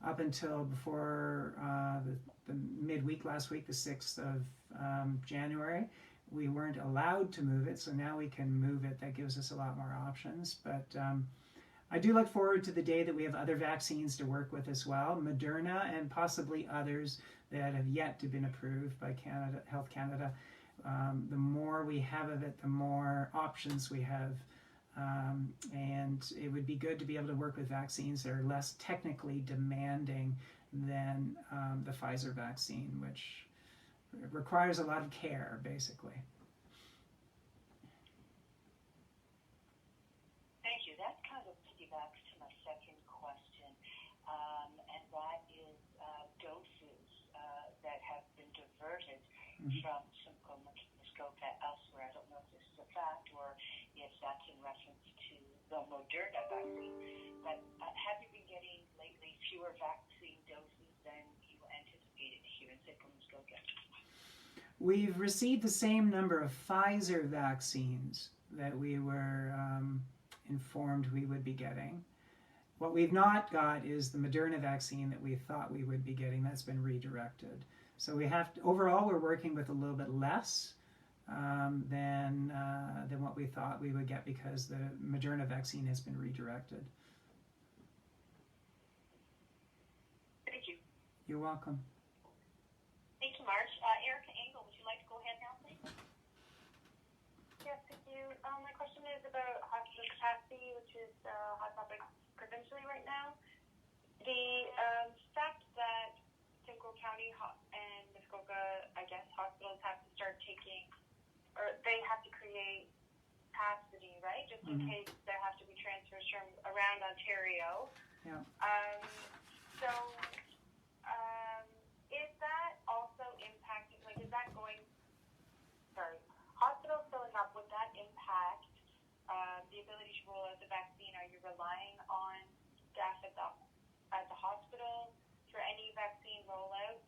Up until before the midweek last week, the 6th of January, we weren't allowed to move it, so now we can move it. That gives us a lot more options. But I do look forward to the day that we have other vaccines to work with as well, Moderna and possibly others that have yet to been approved by Health Canada. The more we have of it, the more options we have. And it would be good to be able to work with vaccines that are less technically demanding than the Pfizer vaccine, which requires a lot of care, basically. Thank you. That kind of piggybacks to my second question, and that is doses that have been diverted from Simcoe Muskoka elsewhere. I don't know if this is a fact or if that's in reference to the Moderna vaccine, but have you been getting lately fewer vaccine doses than you anticipated here in Simcoe Muskoka? We've received the same number of Pfizer vaccines that we were informed we would be getting. What we've not got is the Moderna vaccine that we thought we would be getting. That's been redirected. So we have to, overall, we're working with a little bit less than what we thought we would get because the Moderna vaccine has been redirected. Thank you. You're welcome. Thank you, Marge. Erica Engel, would you like to go ahead now, please? Yes, thank you. My question is about hospital capacity, which is a hot topic provincially right now. The fact that Simcoe County and Muskoka, I guess, hospitals have to start taking, or they have to create capacity, right? Just in case there have to be transfers from around Ontario. Yeah. So, is that also impacting, like, is that going, hospitals filling up, would that impact the ability to roll out the vaccine? Are you relying on staff at the hospital for any vaccine rollout?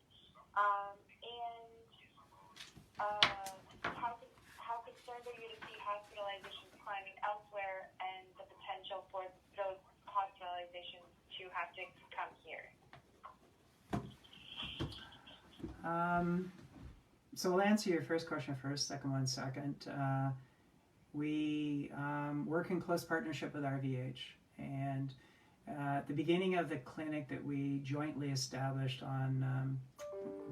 How concerned are you to see hospitalizations climbing elsewhere and the potential for those hospitalizations to have to come here? So we'll answer your first question first, second one second. We work in close partnership with RVH, and at the beginning of the clinic that we jointly established on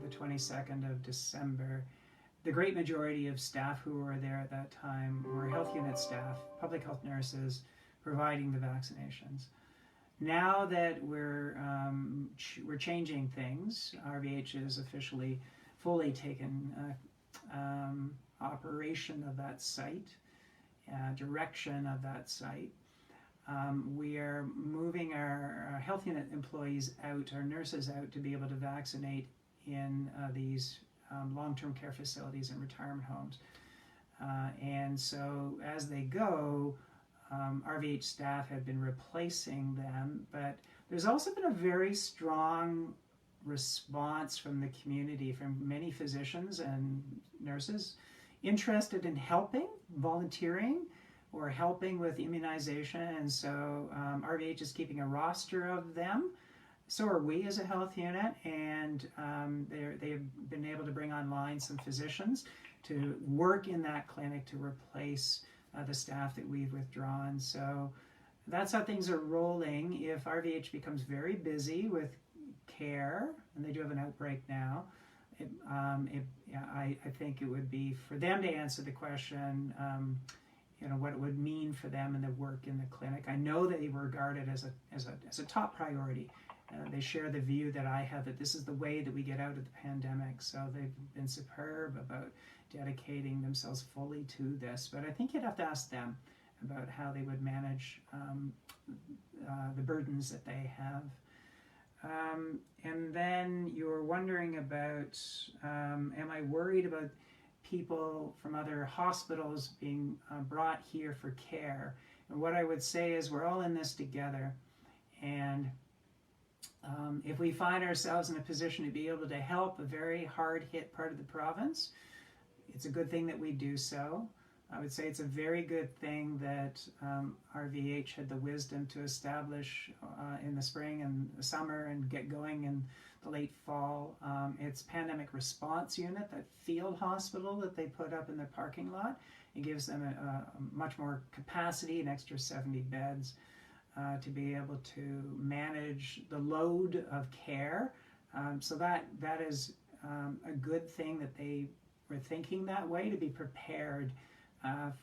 the 22nd of December, the great majority of staff who were there at that time were health unit staff, public health nurses, providing the vaccinations. Now that we're changing things, RVH has officially fully taken operation of that site, direction of that site. We are moving our health unit employees out, our nurses out, to be able to vaccinate in these long-term care facilities and retirement homes. And so as they go, RVH staff have been replacing them, but there's also been a very strong response from the community, from many physicians and nurses interested in helping, volunteering, or helping with immunization. And so RVH is keeping a roster of them. So are we as a health unit, and they've been able to bring online some physicians to work in that clinic to replace the staff that we've withdrawn. So that's how things are rolling. If RVH becomes very busy with care, and they do have an outbreak now, I think it would be for them to answer the question, what it would mean for them and the work in the clinic. I know that they were regarded as a top priority. They share the view that I have, that this is the way that we get out of the pandemic. So they've been superb about dedicating themselves fully to this. But I think you'd have to ask them about how they would manage the burdens that they have. And then you're wondering about, am I worried about people from other hospitals being brought here for care? And what I would say is we're all in this together. And if we find ourselves in a position to be able to help a very hard-hit part of the province, it's a good thing that we do so. I would say it's a very good thing that RVH had the wisdom to establish in the spring and the summer and get going in the late fall. It's Pandemic Response Unit, that field hospital that they put up in their parking lot. It gives them a much more capacity, an extra 70 beds, to be able to manage the load of care. So that is a good thing that they were thinking that way, to be prepared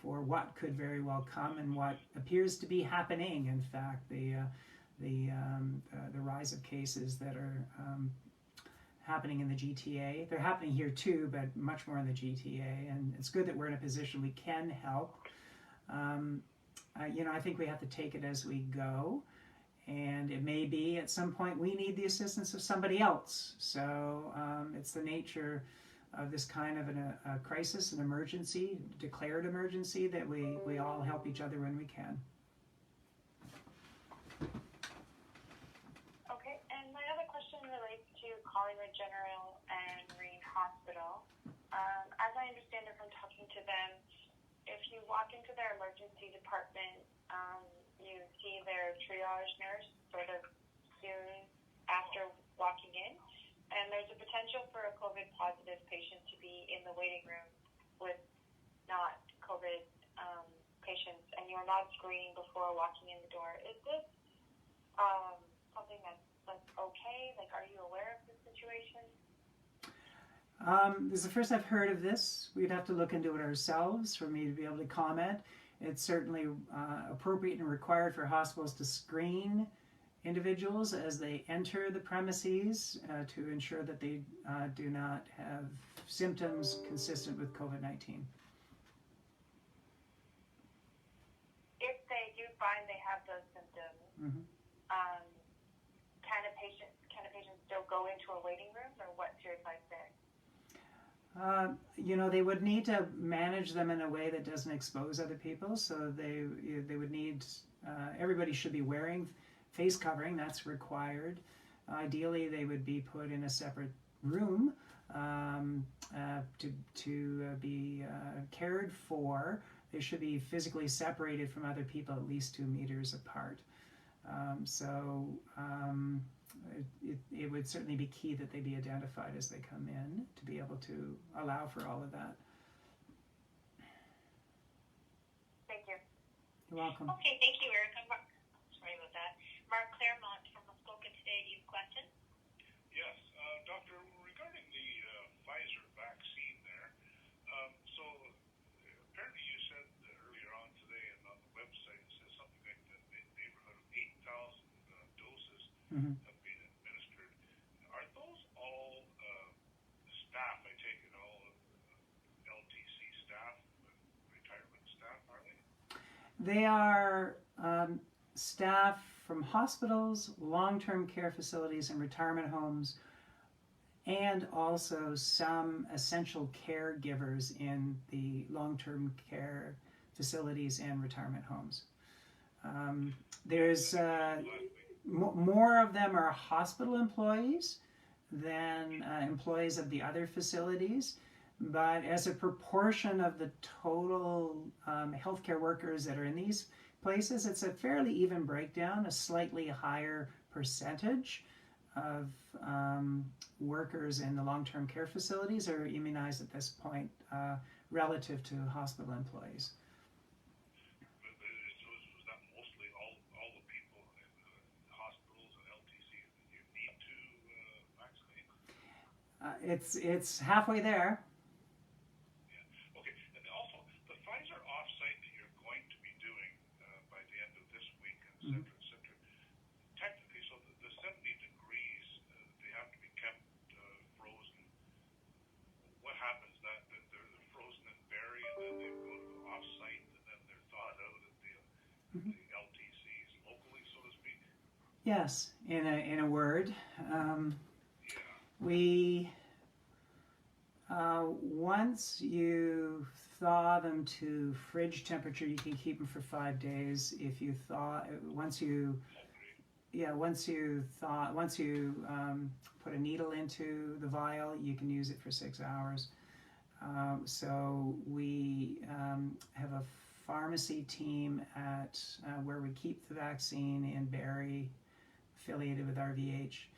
for what could very well come and what appears to be happening. In fact, the rise of cases that are happening in the GTA. They're happening here too, but much more in the GTA. And it's good that we're in a position we can help. I think we have to take it as we go. And it may be at some point we need the assistance of somebody else. So it's the nature of this kind of a crisis, an emergency, declared emergency, that we all help each other when we can. Okay, and my other question relates to Collingwood General and Marine Hospital. As I understand it from talking to them, if you walk into their emergency department, you see their triage nurse sort of soon after walking in. And there's a potential for a COVID positive patient to be in the waiting room with not COVID patients, and you're not screening before walking in the door. Is this something that's okay? Like, are you aware of this situation? This is the first I've heard of this. We'd have to look into it ourselves for me to be able to comment. It's certainly appropriate and required for hospitals to screen individuals as they enter the premises to ensure that they do not have symptoms consistent with COVID-19. If they do find they have those symptoms, can a patient still go into a waiting room, or what's your advice there? They would need to manage them in a way that doesn't expose other people. So they would need, everybody should be wearing face covering, that's required. Ideally, they would be put in a separate room to be cared for. They should be physically separated from other people at least 2 meters apart. It would certainly be key that they be identified as they come in to be able to allow for all of that. Thank you. You're welcome. Okay, thank you, Erica. Sorry about that. Mark Claremont from Muskoka today. Do you have a question? Yes, Doctor, regarding the Pfizer vaccine there, so apparently you said earlier on today and on the website, it says something like the neighborhood of 8,000 doses have been administered. Are those all staff, I take it, all LTC staff, retirement staff, are they? They are staff from hospitals, long-term care facilities, and retirement homes and also some essential caregivers in the long-term care facilities and retirement homes. There's more of them are hospital employees than employees of the other facilities, but as a proportion of the total healthcare workers that are in these places, it's a fairly even breakdown. A slightly higher percentage of workers in the long-term care facilities are immunized at this point relative to hospital employees. Was that mostly all the people in hospitals and LTCs that you need to vaccinate? It's halfway there. Yeah. Okay. And also, the Pfizer offsite that you're going to be doing by the end of this week, et cetera, et cetera. Technically, so the 70 degrees, they have to be kept frozen. What happens? That they're frozen and buried, and then they go to the offsite, and then they're thawed out at the LTCs locally, so to speak. Yes, in a word, Yeah. we once you thaw them to fridge temperature, you can keep them for 5 days. If you once you put a needle into the vial, you can use it for 6 hours. So we have a pharmacy team at where we keep the vaccine in Barrie, affiliated with RVH.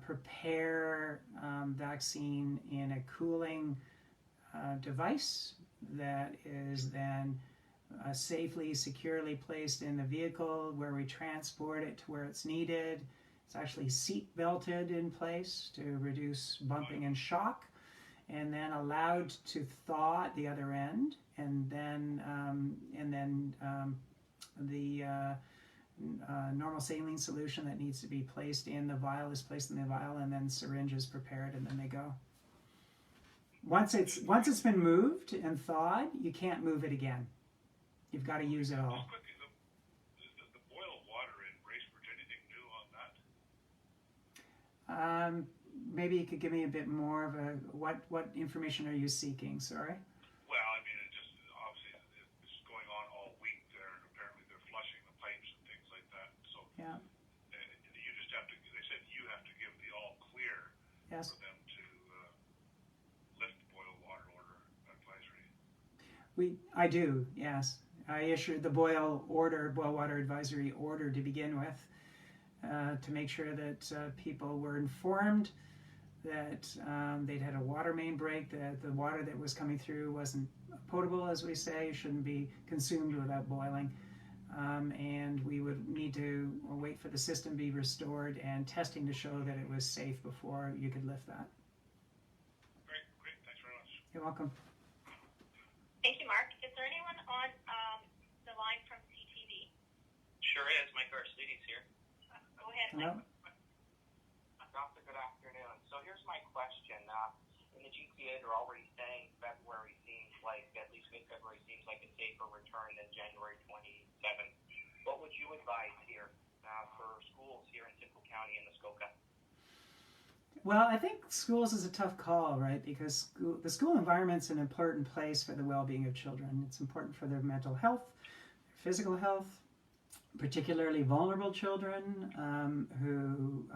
Prepare vaccine in a cooling device that is then safely, securely placed in the vehicle where we transport it to where it's needed. It's actually seat belted in place to reduce bumping and shock, and then allowed to thaw at the other end, and then the normal saline solution that needs to be placed in the vial is placed in the vial, and then syringe is prepared, and then they go. Once it's been moved and thawed, you can't move it again. You've got to use it all. Just quickly, the boiled water in Bracebridge, anything new on that? Maybe you could give me a bit more of a what information are you seeking? Sorry. Well, I mean, it just obviously it's going on all week there, and apparently they're flushing the pipes and things like that. So Yeah. You just have to. They said you have to give the all clear Yes. for them to lift the boil water order advisory. I do. Yes. I issued the boil water advisory order to begin with, to make sure that people were informed that they'd had a water main break, that the water that was coming through wasn't potable, as we say, shouldn't be consumed without boiling, and we would need to wait for the system to be restored and testing to show that it was safe before you could lift that. Great, thanks very much. You're welcome. Thank you, Mark. Is there anyone on the line from CTV? Sure is. Mike Arsudi's here. Go ahead, Hello. Mike. Doctor, good afternoon. So here's my question. In the GTA, they're already saying February seems like, at least mid-February seems like a safer return than January 27th. What would you advise here for schools here in Simcoe County and Muskoka? Well, I think schools is a tough call, right? Because the school environment's an important place for the well-being of children. It's important for their mental health, their physical health, particularly vulnerable children who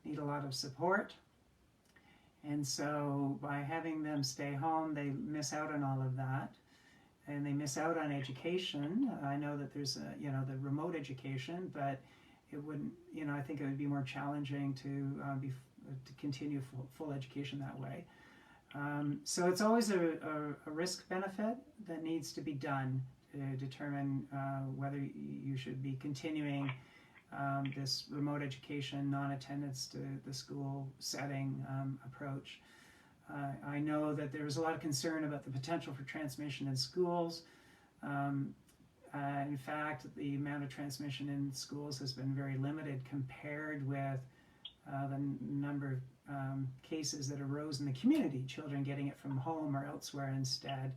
need a lot of support. And so by having them stay home, they miss out on all of that. And they miss out on education. I know that there's the remote education, but it wouldn't, I think it would be more challenging to continue full education that way. So it's always a risk benefit that needs to be done to determine whether you should be continuing this remote education, non-attendance to the school setting approach. I know that there's a lot of concern about the potential for transmission in schools. In fact, the amount of transmission in schools has been very limited compared with the number of cases that arose in the community, children getting it from home or elsewhere instead.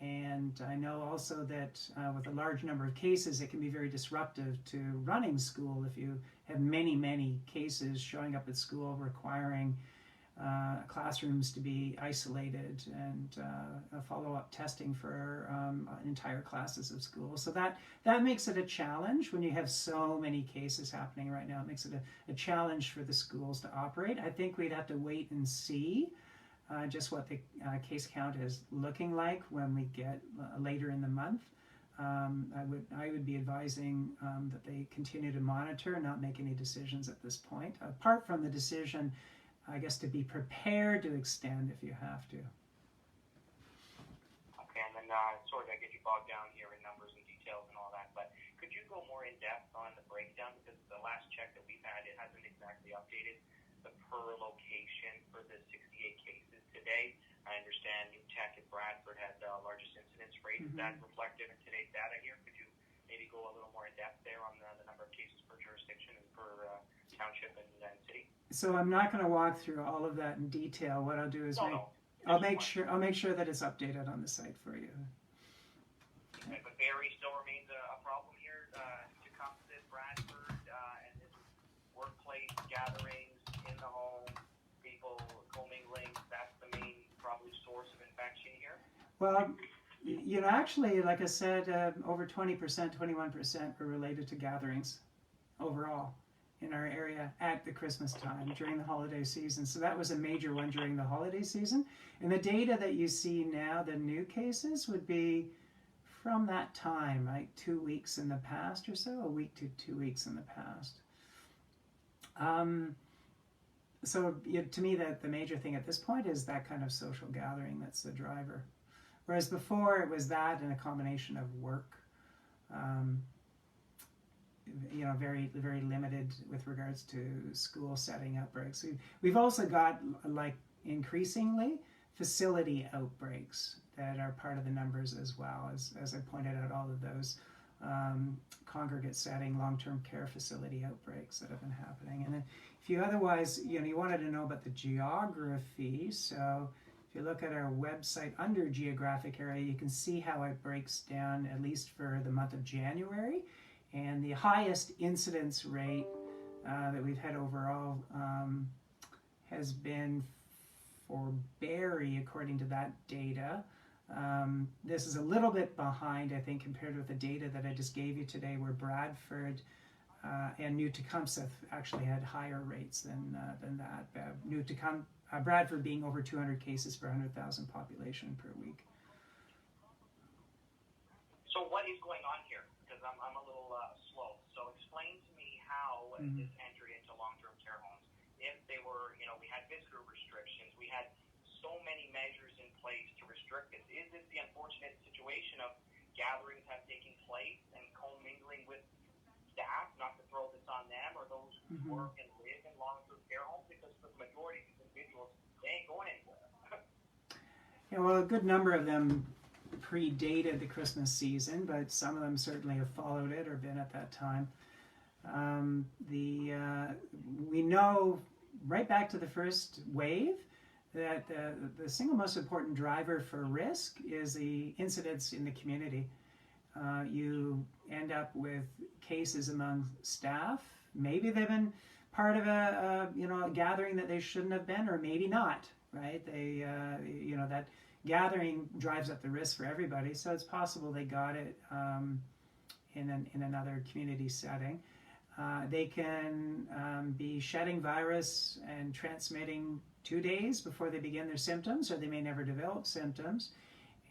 And And I know also that with a large number of cases, it can be very disruptive to running school if you have many, many cases showing up at school requiring classrooms to be isolated and follow-up testing for entire classes of school. So that makes it a challenge when you have so many cases happening right now. It makes it a challenge for the schools to operate. I think we'd have to wait and see just what the case count is looking like when we get later in the month. I would be advising that they continue to monitor and not make any decisions at this point, apart from the decision, I guess, to be prepared to extend if you have to. Okay, and then sorry to get you bogged down here in numbers and details and all that, but could you go more in depth on the breakdown? Because the last check that we've had, it hasn't exactly updated the per location for the 68 cases today. I understand New Tech and Bradford had the largest incidence rate. Is that reflected in today's data here? Could you maybe go a little more in depth there on the number of cases per jurisdiction and per township and city? So I'm not going to walk through all of that in detail. What I'll do is I'll make sure that it's updated on the site for you. Okay, but Barrie still remains a problem here. Tecumseh, Bradford, and this workplace gatherings in the home, people commingling. That's the main probably source of infection here. Well, actually, like I said, over 20%, 21% were related to gatherings overall in our area at the Christmas time during the holiday season. So that was a major one during the holiday season. And the data that you see now, the new cases, would be from that time, like 2 weeks in the past or so, a week to 2 weeks in the past. To me, the major thing at this point is that kind of social gathering that's the driver. Whereas before it was that and a combination of work. Very, very limited with regards to school setting outbreaks. We've also got, like, increasingly facility outbreaks that are part of the numbers as well, as I pointed out, all of those congregate setting, long-term care facility outbreaks that have been happening. And then if you otherwise, you wanted to know about the geography, so if you look at our website under geographic area, you can see how it breaks down, at least for the month of January. And the highest incidence rate that we've had overall has been for Barrie, according to that data. This is a little bit behind, I think, compared with the data that I just gave you today, where Bradford and New Tecumseh actually had higher rates than that. Bradford being over 200 cases per 100,000 population per week. So what is going on here? Because I'm a little slow. So explain to me how this entry into long-term care homes, if they were, we had visitor restrictions, we had so many measures in place to restrict this. Is this the unfortunate situation of gatherings have taken place and commingling with staff, not to throw this on them, or those who work and live in long-term care homes? Because for the majority of these individuals, they ain't going anywhere. Well, a good number of them predated the Christmas season, but some of them certainly have followed it or been at that time. We know right back to the first wave that the single most important driver for risk is the incidence in the community. You end up with cases among staff. Maybe they've been part of a gathering that they shouldn't have been, or maybe not. Right? That gathering drives up the risk for everybody, so it's possible they got it in another community setting. They can be shedding virus and transmitting 2 days before they begin their symptoms, or they may never develop symptoms,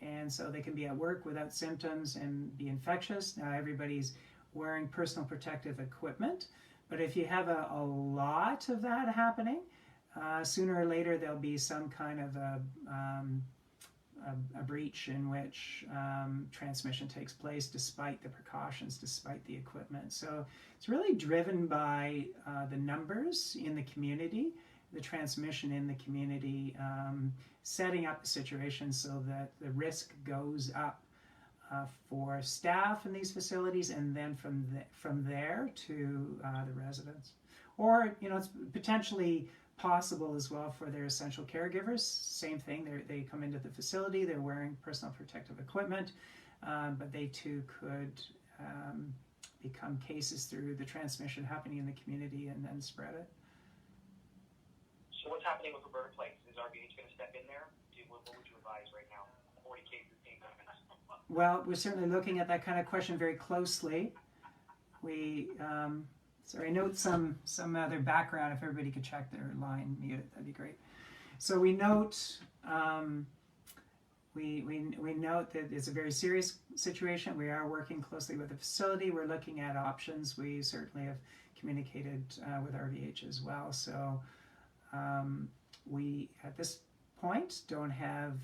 and so they can be at work without symptoms and be infectious. Now everybody's wearing personal protective equipment, but if you have a lot of that happening, sooner or later there'll be some kind of a breach in which transmission takes place despite the precautions, despite the equipment. So it's really driven by the numbers in the community, the transmission in the community, setting up the situation so that the risk goes up for staff in these facilities, and then from there to the residents. Or, it's potentially possible as well for their essential caregivers. Same thing, they come into the facility, they're wearing personal protective equipment, but they too could become cases through the transmission happening in the community and then spread it. So what's happening with Roberta Place? Is RBH going to step in there? What would you advise right now? 40 cases being done. Well, we're certainly looking at that kind of question very closely. We, sorry, note some other background. If everybody could check their line muted, that'd be great. So we note we note that it's a very serious situation. We are working closely with the facility. We're looking at options. We certainly have communicated with RVH as well. So we, at this point, don't have,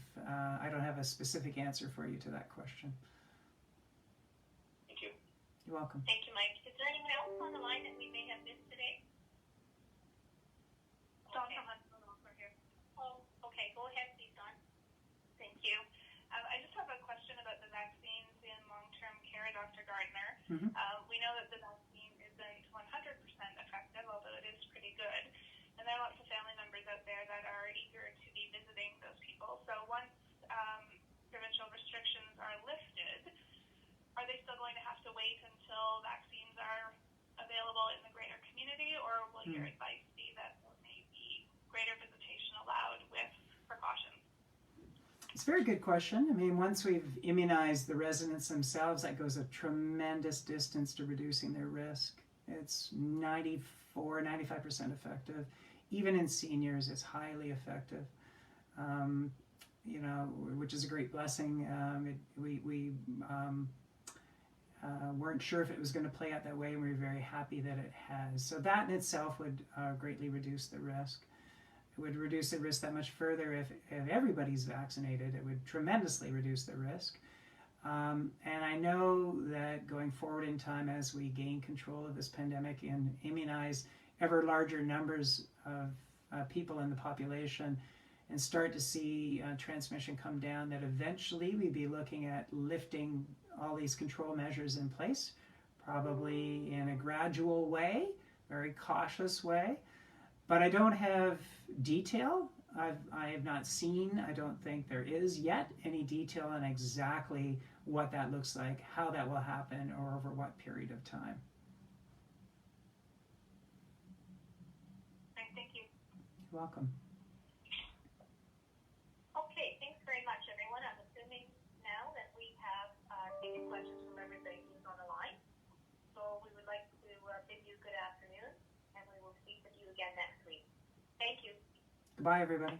I don't have a specific answer for you to that question. Thank you. You're welcome. Thank you, Mike. Is there anyone else on the line that we may have missed today? Dawn from Huntsville over here. Oh, okay. Go ahead, please, Dawn. Thank you. I just have a question about the vaccines in long-term care, Dr. Gardner. Mm-hmm. We know that the vaccine isn't 100% effective, although it is pretty good. And there are lots of family members out there that are eager to be visiting those people. So once provincial restrictions are lifted, are they still going to have to wait until vaccines are available in the greater community, or will your advice be that there may be greater visitation allowed with precautions? It's a very good question. I mean, once we've immunized the residents themselves, that goes a tremendous distance to reducing their risk. It's 95% effective. Even in seniors, it's highly effective. You know, which is a great blessing. We weren't sure if it was going to play out that way, and we were very happy that it has. So that in itself would greatly reduce the risk. It would reduce the risk that much further if everybody's vaccinated. It would tremendously reduce the risk. And I know that going forward in time, as we gain control of this pandemic and immunize ever larger numbers of people in the population and start to see transmission come down, that eventually we'd be looking at lifting all these control measures in place, probably in a gradual way, very cautious way. But I don't have detail. I have not seen, I don't think there is yet any detail on exactly what that looks like, how that will happen, or over what period of time. Right, thank you. You're welcome. Okay, thanks very much, everyone. I'm assuming now that we have taken questions from everybody who's on the line. So we would like to bid you good afternoon, and we will speak with you again next week. Thank you. Goodbye, everybody.